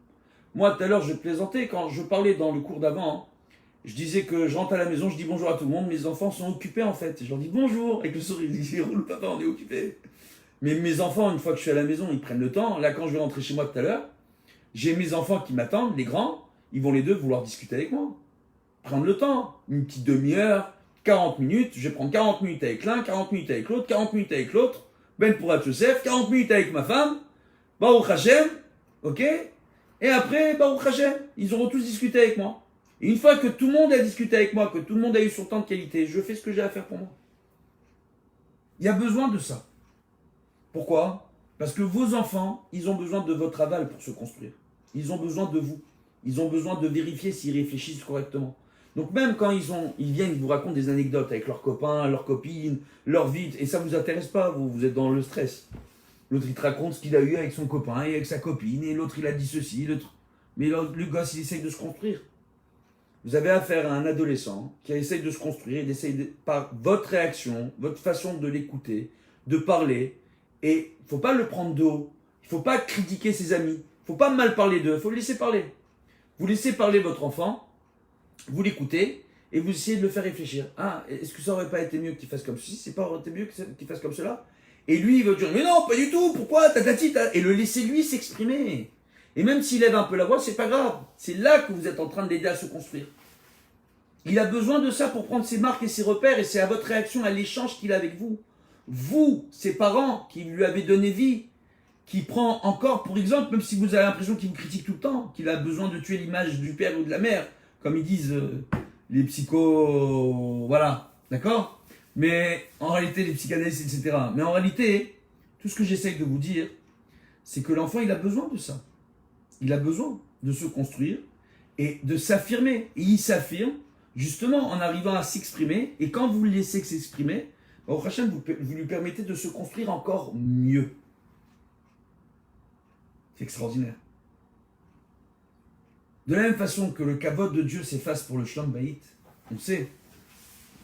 Moi, tout à l'heure, je plaisantais, quand je parlais dans le cours d'avant, hein, je disais que je rentre à la maison, je dis bonjour à tout le monde, mes enfants sont occupés en fait. Et je leur dis bonjour, avec le sourire, ils disent roule papa, on est occupés. Mais mes enfants, une fois que je suis à la maison, ils prennent le temps. Là, quand je vais rentrer chez moi tout à l'heure, j'ai mes enfants qui m'attendent, les grands, ils vont les deux vouloir discuter avec moi. Prendre le temps, une petite demi-heure, 40 minutes, je vais prendre 40 minutes avec l'un, 40 minutes avec l'autre, 40 minutes avec l'autre, Ben Pourat Yosef, 40 minutes avec ma femme, Baruch Hashem, ok? Et après, Baruch Hashem, ils auront tous discuté avec moi. Et une fois que tout le monde a discuté avec moi, que tout le monde a eu son temps de qualité, je fais ce que j'ai à faire pour moi. Il y a besoin de ça. Pourquoi? Parce que vos enfants, ils ont besoin de votre aval pour se construire. Ils ont besoin de vous. Ils ont besoin de vérifier s'ils réfléchissent correctement. Donc même quand ils viennent, ils vous racontent des anecdotes avec leurs copains, leurs copines, leur vie, et ça ne vous intéresse pas, vous êtes dans le stress. L'autre, il te raconte ce qu'il a eu avec son copain et avec sa copine, et l'autre, il a dit ceci, mais le gosse, il essaye de se construire. Vous avez affaire à un adolescent qui essaye de se construire, par votre réaction, votre façon de l'écouter, de parler, et il ne faut pas le prendre de haut, il ne faut pas critiquer ses amis, il ne faut pas mal parler d'eux, il faut le laisser parler. Vous laissez parler votre enfant, vous l'écoutez, et vous essayez de le faire réfléchir. Ah, est-ce que ça aurait pas été mieux qu'il fasse comme ceci? C'est pas aurait été mieux qu'il fasse comme cela? Et lui, il va dire, mais non, pas du tout, pourquoi? Et le laisser lui s'exprimer. Et même s'il lève un peu la voix, c'est pas grave. C'est là que vous êtes en train de l'aider à se construire. Il a besoin de ça pour prendre ses marques et ses repères, et c'est à votre réaction, à l'échange qu'il a avec vous. Vous, ses parents, qui lui avez donné vie, qui prend encore, pour exemple, même si vous avez l'impression qu'il vous critique tout le temps, qu'il a besoin de tuer l'image du père ou de la mère, comme ils disent les psychos, voilà, d'accord? Mais en réalité, les psychanalystes, etc. Mais en réalité, tout ce que j'essaye de vous dire, c'est que l'enfant, il a besoin de ça. Il a besoin de se construire et de s'affirmer. Et il s'affirme, justement, en arrivant à s'exprimer. Et quand vous le laissez s'exprimer, au prochain, vous lui permettez de se construire encore mieux. C'est extraordinaire. De la même façon que le kavod de Dieu s'efface pour le shlom bayit, on sait,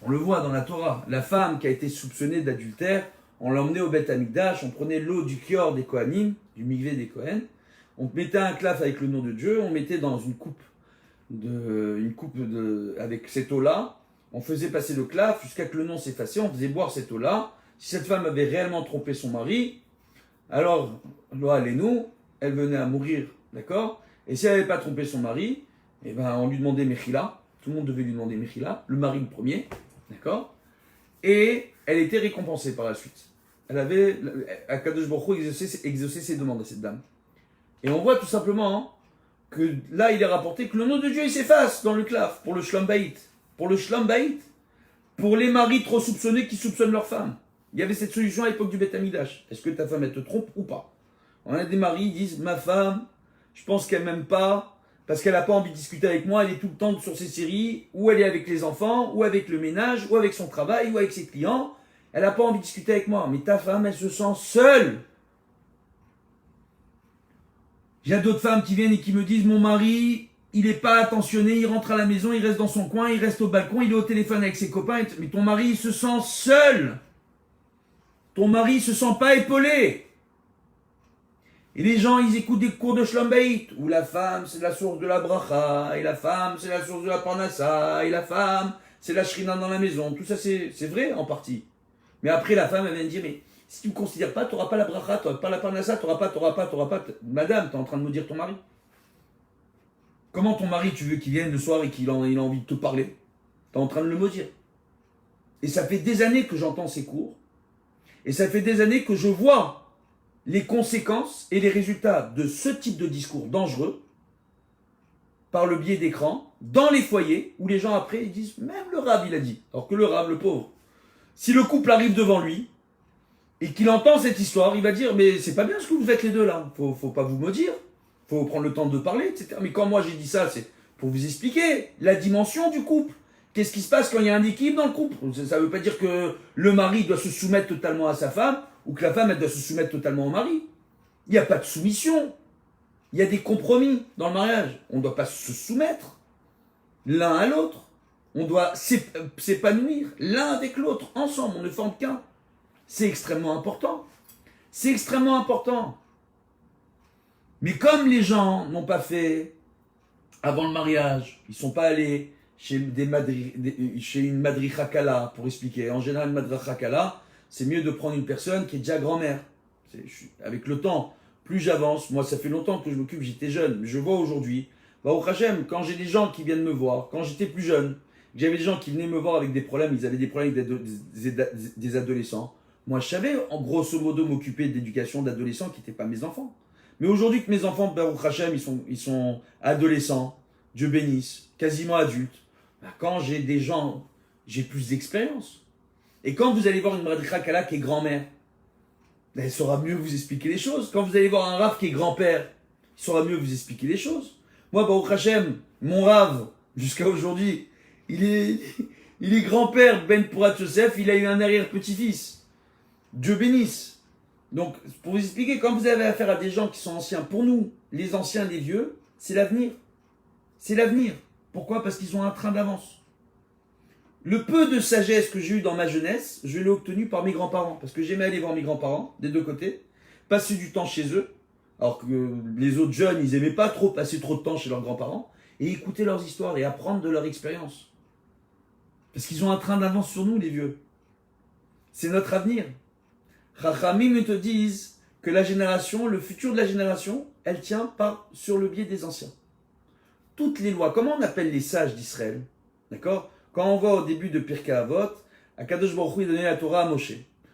on le voit dans la Torah, la femme qui a été soupçonnée d'adultère, on l'emmenait au Beth Amikdash, on prenait l'eau du kior des Kohanim, du mikvé des Kohen, on mettait un claf avec le nom de Dieu, on mettait dans une coupe avec cette eau-là, on faisait passer le claf jusqu'à que le nom s'effaçait, on faisait boire cette eau-là. Si cette femme avait réellement trompé son mari, alors, Loa Lénou, elle venait à mourir, d'accord? Et si elle n'avait pas trompé son mari, eh ben, on lui demandait Mechila, tout le monde devait lui demander Mechila, le mari le premier, d'accord? Et elle était récompensée par la suite. Elle avait, Akadosh Baruch Hu exaucé ses demandes à cette dame. Et on voit tout simplement que là, il est rapporté que le nom de Dieu, il s'efface dans le claf pour le Shlom Bayit. pour le shlam bayit, pour les maris trop soupçonnés qui soupçonnent leur femme. Il y avait cette solution à l'époque du Beth Amidash. Est-ce que ta femme, elle te trompe ou pas? On a des maris qui disent, ma femme, je pense qu'elle m'aime pas, parce qu'elle n'a pas envie de discuter avec moi, elle est tout le temps sur ses séries, ou elle est avec les enfants, ou avec le ménage, ou avec son travail, ou avec ses clients. Elle n'a pas envie de discuter avec moi. Mais ta femme, elle se sent seule. Il y a d'autres femmes qui viennent et qui me disent, mon mari, il n'est pas attentionné, il rentre à la maison, il reste dans son coin, il reste au balcon, il est au téléphone avec ses copains, mais ton mari, il se sent seul. Ton mari, il se sent pas épaulé. Et les gens, ils écoutent des cours de Shlom Bayit, où la femme, c'est la source de la bracha, et la femme, c'est la source de la parnassa, et la femme, c'est la shrina dans la maison. Tout ça, c'est vrai, en partie. Mais après, la femme, elle vient dire, mais si tu ne me considères pas, tu n'auras pas la bracha, tu n'auras pas la parnassa, tu n'auras pas. Madame, tu es en train de me dire ton mari. Comment ton mari, tu veux qu'il vienne le soir et qu'il a envie de te parler? Tu es en train de le maudire. Et ça fait des années que j'entends ces cours, et ça fait des années que je vois les conséquences et les résultats de ce type de discours dangereux par le biais d'écran dans les foyers où les gens après ils disent même le rab il a dit. Alors que le rab, le pauvre, si le couple arrive devant lui et qu'il entend cette histoire, il va dire mais c'est pas bien ce que vous faites les deux là, faut pas vous maudire, faut prendre le temps de parler, etc. Mais quand moi j'ai dit ça, c'est pour vous expliquer la dimension du couple. Qu'est-ce qui se passe quand il y a un équilibre dans le couple? Ça ne veut pas dire que le mari doit se soumettre totalement à sa femme ou que la femme elle doit se soumettre totalement au mari. Il n'y a pas de soumission. Il y a des compromis dans le mariage. On ne doit pas se soumettre l'un à l'autre. On doit s'épanouir l'un avec l'autre, ensemble. On ne forme qu'un. C'est extrêmement important. C'est extrêmement important. Mais comme les gens n'ont pas fait avant le mariage, ils ne sont pas allés chez une madricha kala pour expliquer. En général, une madricha kala, c'est mieux de prendre une personne qui est déjà grand-mère. Avec le temps, plus j'avance, moi ça fait longtemps que je m'occupe, j'étais jeune, mais je vois aujourd'hui, au Hachem, quand j'ai des gens qui viennent me voir, quand j'étais plus jeune, j'avais des gens qui venaient me voir avec des problèmes, ils avaient des problèmes avec des adolescents. Moi je savais en grosso modo m'occuper d'éducation d'adolescents qui n'étaient pas mes enfants. Mais aujourd'hui que mes enfants, Baruch Hashem, ils sont adolescents, Dieu bénisse, quasiment adultes, quand j'ai des gens, j'ai plus d'expérience. Et quand vous allez voir une madricha kala qui est grand-mère, elle saura mieux vous expliquer les choses. Quand vous allez voir un rav qui est grand-père, il saura mieux vous expliquer les choses. Moi, Baruch Hashem, mon rav, jusqu'à aujourd'hui, il est grand-père Ben Pourat Yosef, il a eu un arrière-petit-fils. Dieu bénisse. Donc, pour vous expliquer, quand vous avez affaire à des gens qui sont anciens, pour nous, les anciens, les vieux, c'est l'avenir. C'est l'avenir. Pourquoi? Parce qu'ils ont un train d'avance. Le peu de sagesse que j'ai eu dans ma jeunesse, je l'ai obtenu par mes grands-parents. Parce que j'aimais aller voir mes grands-parents, des deux côtés, passer du temps chez eux, alors que les autres jeunes, ils n'aimaient pas trop passer trop de temps chez leurs grands-parents, et écouter leurs histoires et apprendre de leur expérience. Parce qu'ils ont un train d'avance sur nous, les vieux. C'est notre avenir. Chachamim te disent que la génération, le futur de la génération, elle tient sur le biais des anciens. Toutes les lois, comment on appelle les sages d'Israël? D'accord? Quand on va au début de Pirkei Avot, Akadosh Baruch Hu, il a donné la Torah à Moshe.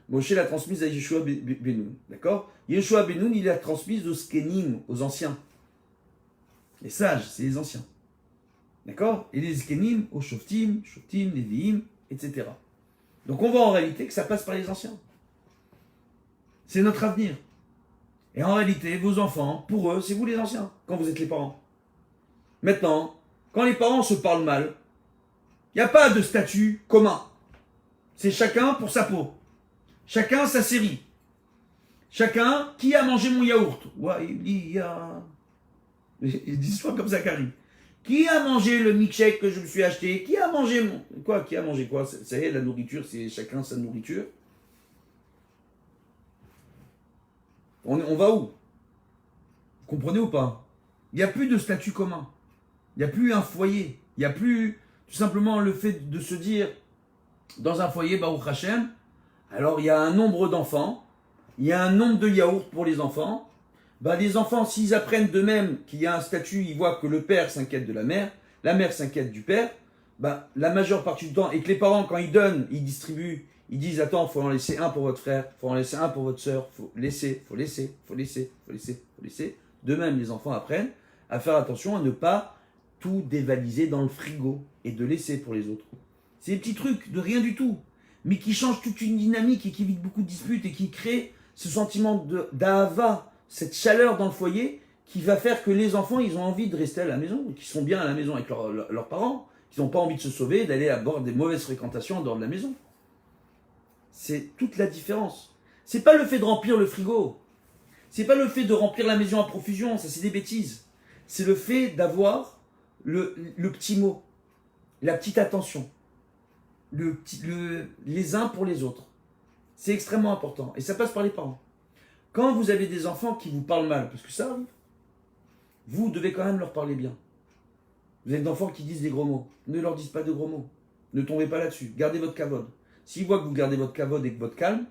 Moshe l'a transmise à Yeshua Benoun. D'accord? Yeshua Benoun, il l'a transmise aux Skenim, aux anciens. Les sages, c'est les anciens. D'accord? Et les Skenim, aux Shoftim, Leviim, etc. Donc on voit en réalité que ça passe par les anciens. C'est notre avenir. Et en réalité, vos enfants, pour eux, c'est vous les anciens, quand vous êtes les parents. Maintenant, quand les parents se parlent mal, il n'y a pas de statut commun. C'est chacun pour sa peau. Chacun sa série. Chacun, qui a mangé mon yaourt? Ouais, il y a... des histoires comme ça qui arrivent. Qui a mangé le milkshake que je me suis acheté? Qui a mangé mon... Quoi? Qui a mangé quoi? Ça y est, la nourriture, c'est chacun sa nourriture. On va où? Vous comprenez ou pas? Il n'y a plus de statut commun. Il n'y a plus un foyer. Il n'y a plus tout simplement le fait de se dire, dans un foyer, Baruch Hashem, alors il y a un nombre d'enfants, il y a un nombre de yaourts pour les enfants. Les enfants, s'ils apprennent d'eux-mêmes qu'il y a un statut, ils voient que le père s'inquiète de la mère s'inquiète du père, la majeure partie du temps, et que les parents, quand ils donnent, ils distribuent, ils disent, attends, il faut en laisser un pour votre frère, il faut en laisser un pour votre soeur, faut laisser. De même, les enfants apprennent à faire attention à ne pas tout dévaliser dans le frigo et de laisser pour les autres. C'est des petits trucs de rien du tout, mais qui changent toute une dynamique et qui évitent beaucoup de disputes et qui créent ce sentiment d'ahava, cette chaleur dans le foyer qui va faire que les enfants, ils ont envie de rester à la maison, qu'ils sont bien à la maison avec leurs parents, qu'ils n'ont pas envie de se sauver, d'aller à bord des mauvaises fréquentations en dehors de la maison. C'est toute la différence. C'est pas le fait de remplir le frigo. C'est pas le fait de remplir la maison à profusion, ça c'est des bêtises. C'est le fait d'avoir le petit mot, la petite attention, les uns pour les autres. C'est extrêmement important et ça passe par les parents. Quand vous avez des enfants qui vous parlent mal, parce que ça arrive, vous devez quand même leur parler bien. Vous avez des enfants qui disent des gros mots, ne leur dites pas de gros mots. Ne tombez pas là-dessus, gardez votre kavod. S'ils voient que vous gardez votre kavod et que votre calme,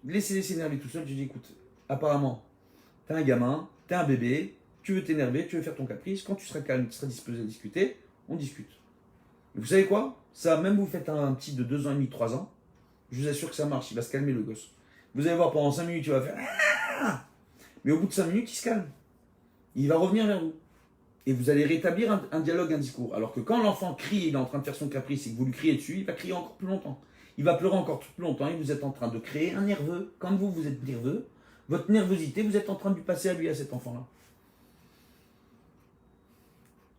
laissez-les s'énerver tout seul. Je dis écoute, apparemment, t'es un gamin, t'es un bébé, tu veux t'énerver, tu veux faire ton caprice, quand tu seras calme, tu seras disposé à discuter, on discute. Et vous savez quoi? Ça, même vous faites un petit de 2 ans et demi, 3 ans, je vous assure que ça marche, il va se calmer le gosse. Vous allez voir, pendant 5 minutes, il va faire ah. Mais au bout de 5 minutes, il se calme. Il va revenir vers vous. Et vous allez rétablir un dialogue, un discours. Alors que quand l'enfant crie, il est en train de faire son caprice et que vous lui criez dessus, il va crier encore plus longtemps. Il va pleurer encore plus longtemps et vous êtes en train de créer un nerveux. Quand vous êtes nerveux, votre nervosité, vous êtes en train de lui passer à lui, à cet enfant-là.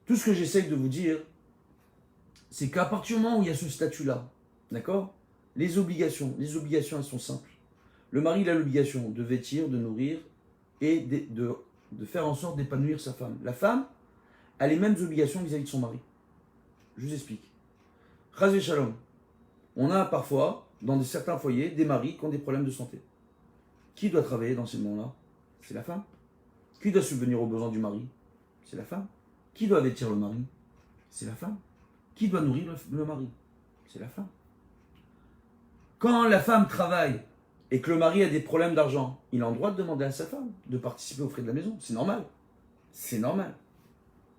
Tout ce que j'essaye de vous dire, c'est qu'à partir du moment où il y a ce statut-là, d'accord, les obligations, elles sont simples. Le mari, il a l'obligation de vêtir, de nourrir et de faire en sorte d'épanouir sa femme. La femme a les mêmes obligations vis-à-vis de son mari. Je vous explique. Chazé Shalom. On a parfois, dans certains foyers, des maris qui ont des problèmes de santé. Qui doit travailler dans ces moments-là? C'est la femme. Qui doit subvenir aux besoins du mari? C'est la femme. Qui doit vêtir le mari? C'est la femme. Qui doit nourrir le mari? C'est la femme. Quand la femme travaille et que le mari a des problèmes d'argent, il a le droit de demander à sa femme de participer aux frais de la maison. C'est normal. C'est normal.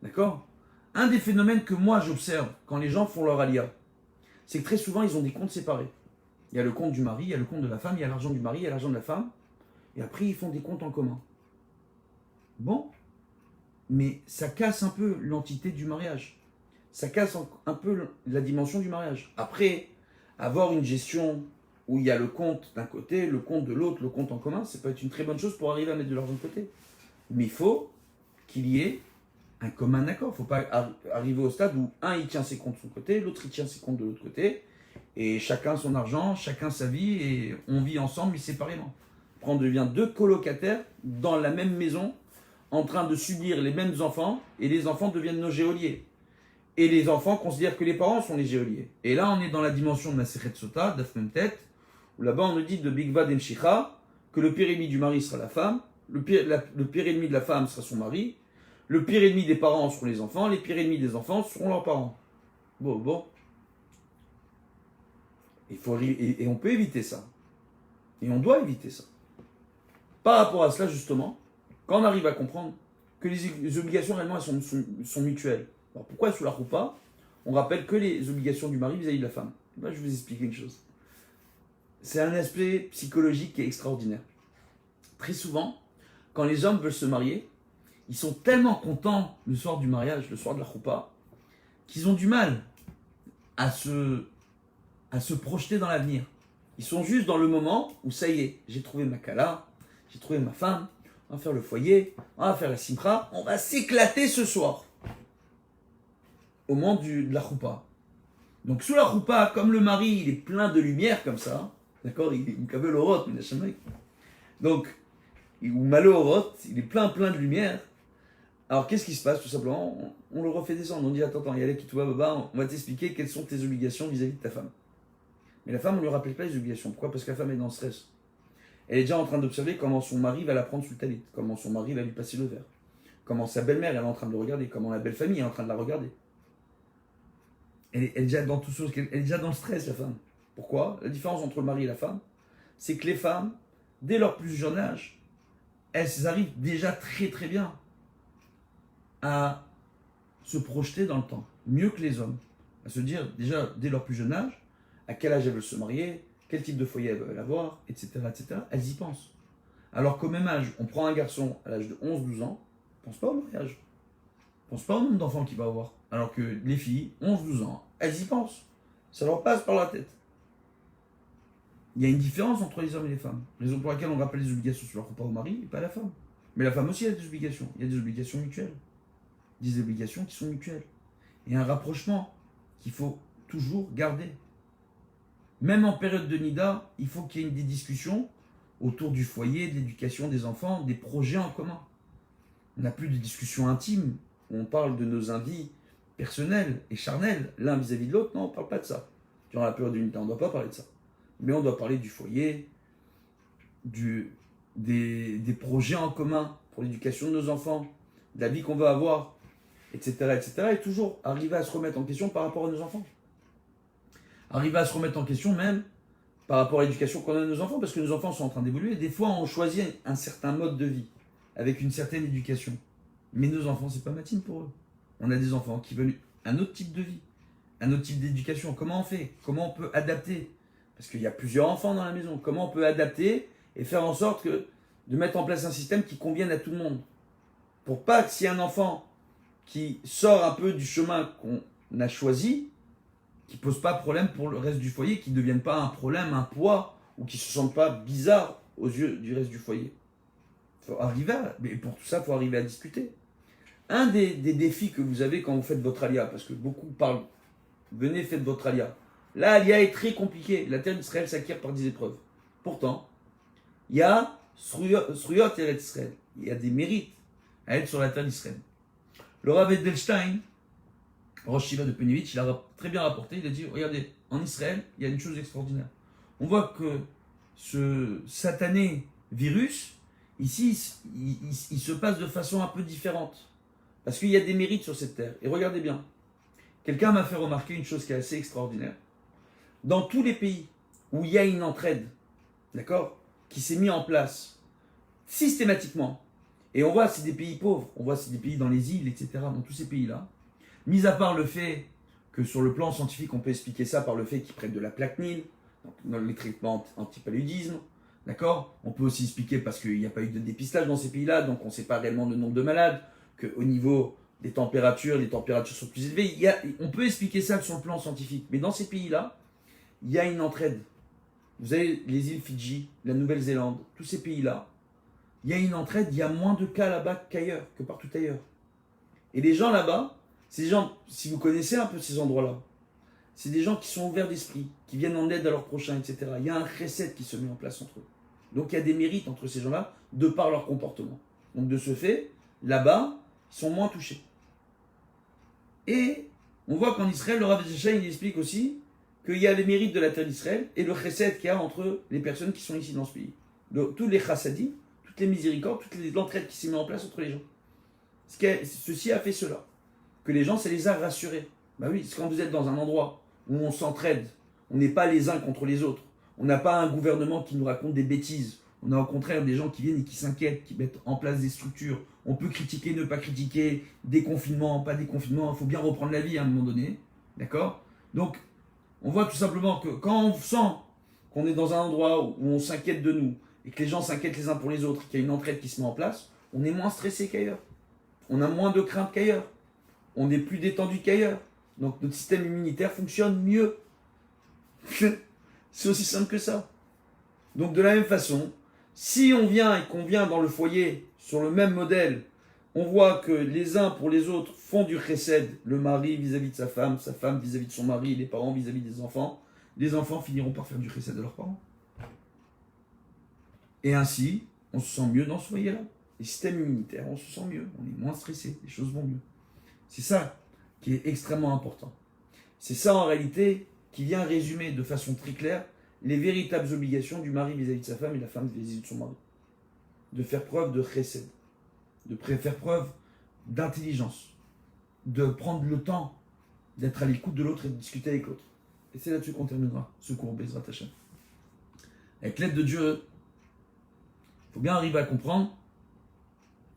D'accord? Un des phénomènes que moi j'observe quand les gens font leur alia, c'est que très souvent ils ont des comptes séparés. Il y a le compte du mari, il y a le compte de la femme, il y a l'argent du mari, il y a l'argent de la femme. Et après ils font des comptes en commun. Bon, mais ça casse un peu l'entité du mariage. Ça casse un peu la dimension du mariage. Après, avoir une gestion où il y a le compte d'un côté, le compte de l'autre, le compte en commun, ça peut être une très bonne chose pour arriver à mettre de l'argent de côté. Mais il faut qu'il y ait un commun accord. Il ne faut pas arriver au stade où un il tient ses comptes de son côté, l'autre il tient ses comptes de l'autre côté, et chacun son argent, chacun sa vie, et on vit ensemble mais séparément. Après on devient 2 colocataires dans la même maison, en train de subir les mêmes enfants, et les enfants deviennent nos géoliers. Et les enfants considèrent que les parents sont les géoliers. Et là on est dans la dimension de Masechet Sota, d'Af Memtet, où là-bas on nous dit de Bigva Demshicha, que le pire ennemi du mari sera la femme, le pire ennemi de la femme sera son mari, le pire ennemi des parents seront les enfants, les pires ennemis des enfants seront leurs parents. Bon. Et on peut éviter ça. Et on doit éviter ça. Par rapport à cela, justement, quand on arrive à comprendre que les obligations, réellement, elles sont mutuelles. Alors pourquoi sous la roupa, on rappelle que les obligations du mari vis-à-vis de la femme? Là, je vais vous expliquer une chose. C'est un aspect psychologique qui est extraordinaire. Très souvent, quand les hommes veulent se marier, ils sont tellement contents le soir du mariage, le soir de la choupa, qu'ils ont du mal à se projeter dans l'avenir. Ils sont juste dans le moment où ça y est, j'ai trouvé ma kala, j'ai trouvé ma femme, on va faire le foyer, on va faire la simcha, on va s'éclater ce soir. Au moment de la choupa. Donc sous la choupa, comme le mari il est plein de lumière comme ça, d'accord, il me l'orot, donc, ou malorot, il est plein de lumière. Alors qu'est-ce qui se passe tout simplement? On le refait descendre, on dit attends, il y a qui toi baba, on va t'expliquer quelles sont tes obligations vis-à-vis de ta femme. Mais la femme, on ne lui rappelle pas les obligations. Pourquoi? Parce que la femme est dans le stress. Elle est déjà en train d'observer comment son mari va la prendre sous le talit, comment son mari va lui passer le verre, comment sa belle-mère elle est en train de le regarder, comment la belle famille est en train de la regarder. Elle est déjà dans tout ça, elle est déjà dans le stress, la femme. Pourquoi? La différence entre le mari et la femme, c'est que les femmes, dès leur plus jeune âge, elles arrivent déjà très bien à se projeter dans le temps, mieux que les hommes, à se dire déjà dès leur plus jeune âge, à quel âge elles veulent se marier, quel type de foyer elles veulent avoir, etc. Elles y pensent. Alors qu'au même âge, on prend un garçon à l'âge de 11-12 ans, on ne pense pas au mariage. pense pas au nombre d'enfants qu'il va avoir. Alors que les filles, 11-12 ans, elles y pensent. Ça leur passe par la tête. Il y a une différence entre les hommes et les femmes. Raison pour laquelle on rappelle les obligations sur leur repas au mari et pas à la femme. Mais la femme aussi a des obligations. Il y a des obligations mutuelles. Des obligations qui sont mutuelles. Et un rapprochement qu'il faut toujours garder. Même en période de Nida, il faut qu'il y ait des discussions autour du foyer, de l'éducation des enfants, des projets en commun. On n'a plus de discussions intimes où on parle de nos envies personnelles et charnelles, l'un vis-à-vis de l'autre. Non, on ne parle pas de ça. Durant la période de Nida, on ne doit pas parler de ça. Mais on doit parler du foyer, des projets en commun pour l'éducation de nos enfants, de la vie qu'on veut avoir, etc., etc. Et toujours arriver à se remettre en question par rapport à nos enfants. Arriver à se remettre en question même par rapport à l'éducation qu'on a de nos enfants, parce que nos enfants sont en train d'évoluer. Des fois, on choisit un certain mode de vie, avec une certaine éducation. Mais nos enfants, c'est pas matine pour eux. On a des enfants qui veulent un autre type de vie, un autre type d'éducation. Comment on fait? Comment on peut adapter? Parce qu'il y a plusieurs enfants dans la maison. Comment on peut adapter et faire en sorte de mettre en place un système qui convienne à tout le monde? Pour pas que s'il y a un enfant qui sort un peu du chemin qu'on a choisi, qui ne pose pas problème pour le reste du foyer, qui ne devienne pas un problème, un poids, ou qui ne se sente pas bizarre aux yeux du reste du foyer. Mais pour tout ça, il faut arriver à discuter. Un des défis que vous avez quand vous faites votre alia, parce que beaucoup parlent, venez, faites votre alia. Là, l'alia est très compliquée. La terre d'Israël s'acquiert par des épreuves. Pourtant, il y a Sruyot et Israël. Il y a des mérites à être sur la terre d'Israël. Le Rav Edelstein, Rosh Shiva de Penevitch, il a très bien rapporté, il a dit, regardez, en Israël, il y a une chose extraordinaire. On voit que ce satané virus, ici, il se passe de façon un peu différente. Parce qu'il y a des mérites sur cette terre. Et regardez bien, quelqu'un m'a fait remarquer une chose qui est assez extraordinaire. Dans tous les pays où il y a une entraide, d'accord, qui s'est mise en place systématiquement, et on voit c'est des pays pauvres, on voit c'est des pays dans les îles, etc., dans tous ces pays-là, mis à part le fait que sur le plan scientifique, on peut expliquer ça par le fait qu'ils prennent de la plaquenil, dans les traitements anti-paludisme, d'accord? On peut aussi expliquer parce qu'il n'y a pas eu de dépistage dans ces pays-là, donc on ne sait pas réellement le nombre de malades, qu'au niveau des températures, les températures sont plus élevées. On peut expliquer ça sur le plan scientifique, mais dans ces pays-là, il y a une entraide. Vous avez les îles Fidji, la Nouvelle-Zélande, tous ces pays-là, il y a une entraide, il y a moins de cas là-bas qu'ailleurs, que partout ailleurs. Et les gens là-bas, c'est des gens, si vous connaissez un peu ces endroits-là, c'est des gens qui sont ouverts d'esprit, qui viennent en aide à leurs prochains, etc. Il y a un recette qui se met en place entre eux. Donc il y a des mérites entre ces gens-là, de par leur comportement. Donc de ce fait, là-bas, ils sont moins touchés. Et on voit qu'en Israël, le Rav Edelstein, il explique aussi qu'il y a les mérites de la terre d'Israël et le chesed qu'il y a entre les personnes qui sont ici dans ce pays. Tous les chassadim, toutes les miséricordes, l'entraide qui s'est mise en place entre les gens. Ceci a fait cela. Que les gens, ça les a rassurés. Ben oui, c'est quand vous êtes dans un endroit où on s'entraide, on n'est pas les uns contre les autres, on n'a pas un gouvernement qui nous raconte des bêtises, on a au contraire des gens qui viennent et qui s'inquiètent, qui mettent en place des structures. On peut critiquer, ne pas critiquer, déconfinement, pas déconfinement, il faut bien reprendre la vie à un moment donné, d'accord? Donc, on voit tout simplement que quand on sent qu'on est dans un endroit où on s'inquiète de nous, et que les gens s'inquiètent les uns pour les autres, qu'il y a une entraide qui se met en place, on est moins stressé qu'ailleurs. On a moins de crainte qu'ailleurs. On est plus détendu qu'ailleurs. Donc notre système immunitaire fonctionne mieux. C'est aussi simple que ça. Donc de la même façon, si on vient et qu'on vient dans le foyer sur le même modèle, on voit que les uns pour les autres font du chesed, le mari vis-à-vis de sa femme vis-à-vis de son mari, les parents vis-à-vis des enfants, les enfants finiront par faire du chesed de leurs parents. Et ainsi, on se sent mieux dans ce foyer-là. Les systèmes immunitaires, on se sent mieux, on est moins stressé, les choses vont mieux. C'est ça qui est extrêmement important. C'est ça en réalité qui vient résumer de façon très claire les véritables obligations du mari vis-à-vis de sa femme et la femme vis-à-vis de son mari. De faire preuve de chesed, de faire preuve d'intelligence, de prendre le temps d'être à l'écoute de l'autre et de discuter avec l'autre. Et c'est là-dessus qu'on terminera ce cours Bezrat Hashem. Avec l'aide de Dieu, il faut bien arriver à comprendre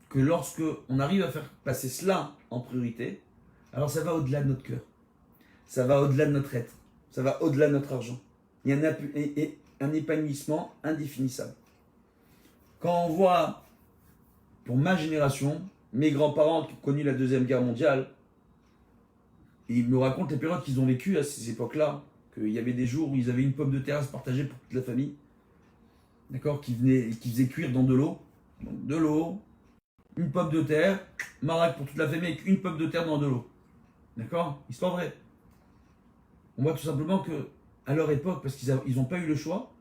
que lorsque on arrive à faire passer cela en priorité, alors ça va au-delà de notre cœur, ça va au-delà de notre être, ça va au-delà de notre argent. Il y a un épanouissement indéfinissable. Quand on voit, pour ma génération, mes grands-parents qui ont connu la Deuxième Guerre mondiale, ils me racontent les périodes qu'ils ont vécues à ces époques-là, qu'il y avait des jours où ils avaient une pomme de terre à se partager pour toute la famille, d'accord, qui faisaient cuire dans de l'eau. Donc de l'eau, une pomme de terre, marac pour toute la famille avec une pomme de terre dans de l'eau. D'accord? Histoire vraie. On voit tout simplement que, à leur époque, parce qu'ils n'ont pas eu le choix,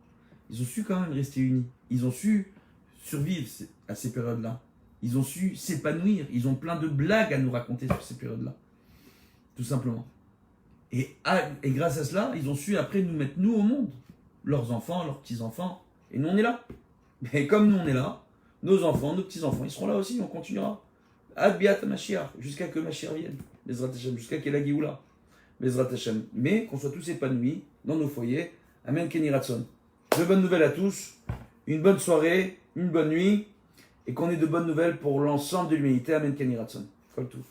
ils ont su quand même rester unis. Ils ont su survivre à ces périodes-là. Ils ont su s'épanouir. Ils ont plein de blagues à nous raconter sur ces périodes-là. Tout simplement. Et grâce à cela, ils ont su après nous mettre nous au monde. Leurs enfants, leurs petits-enfants. Et nous, on est là. Mais comme nous, on est là, nos enfants, nos petits-enfants, ils seront là aussi, on continuera. Ad biat Mashiach, jusqu'à que Mashiach vienne. Bezrat Hashem, jusqu'à qu'il y ait la Géoula. Bezrat Hashem. Mais qu'on soit tous épanouis dans nos foyers. Amen Kenny Ratson. De bonnes nouvelles à tous. Une bonne soirée, une bonne nuit. Et qu'on ait de bonnes nouvelles pour l'ensemble de l'humanité. Amen Kenny Ratson. Kol tout.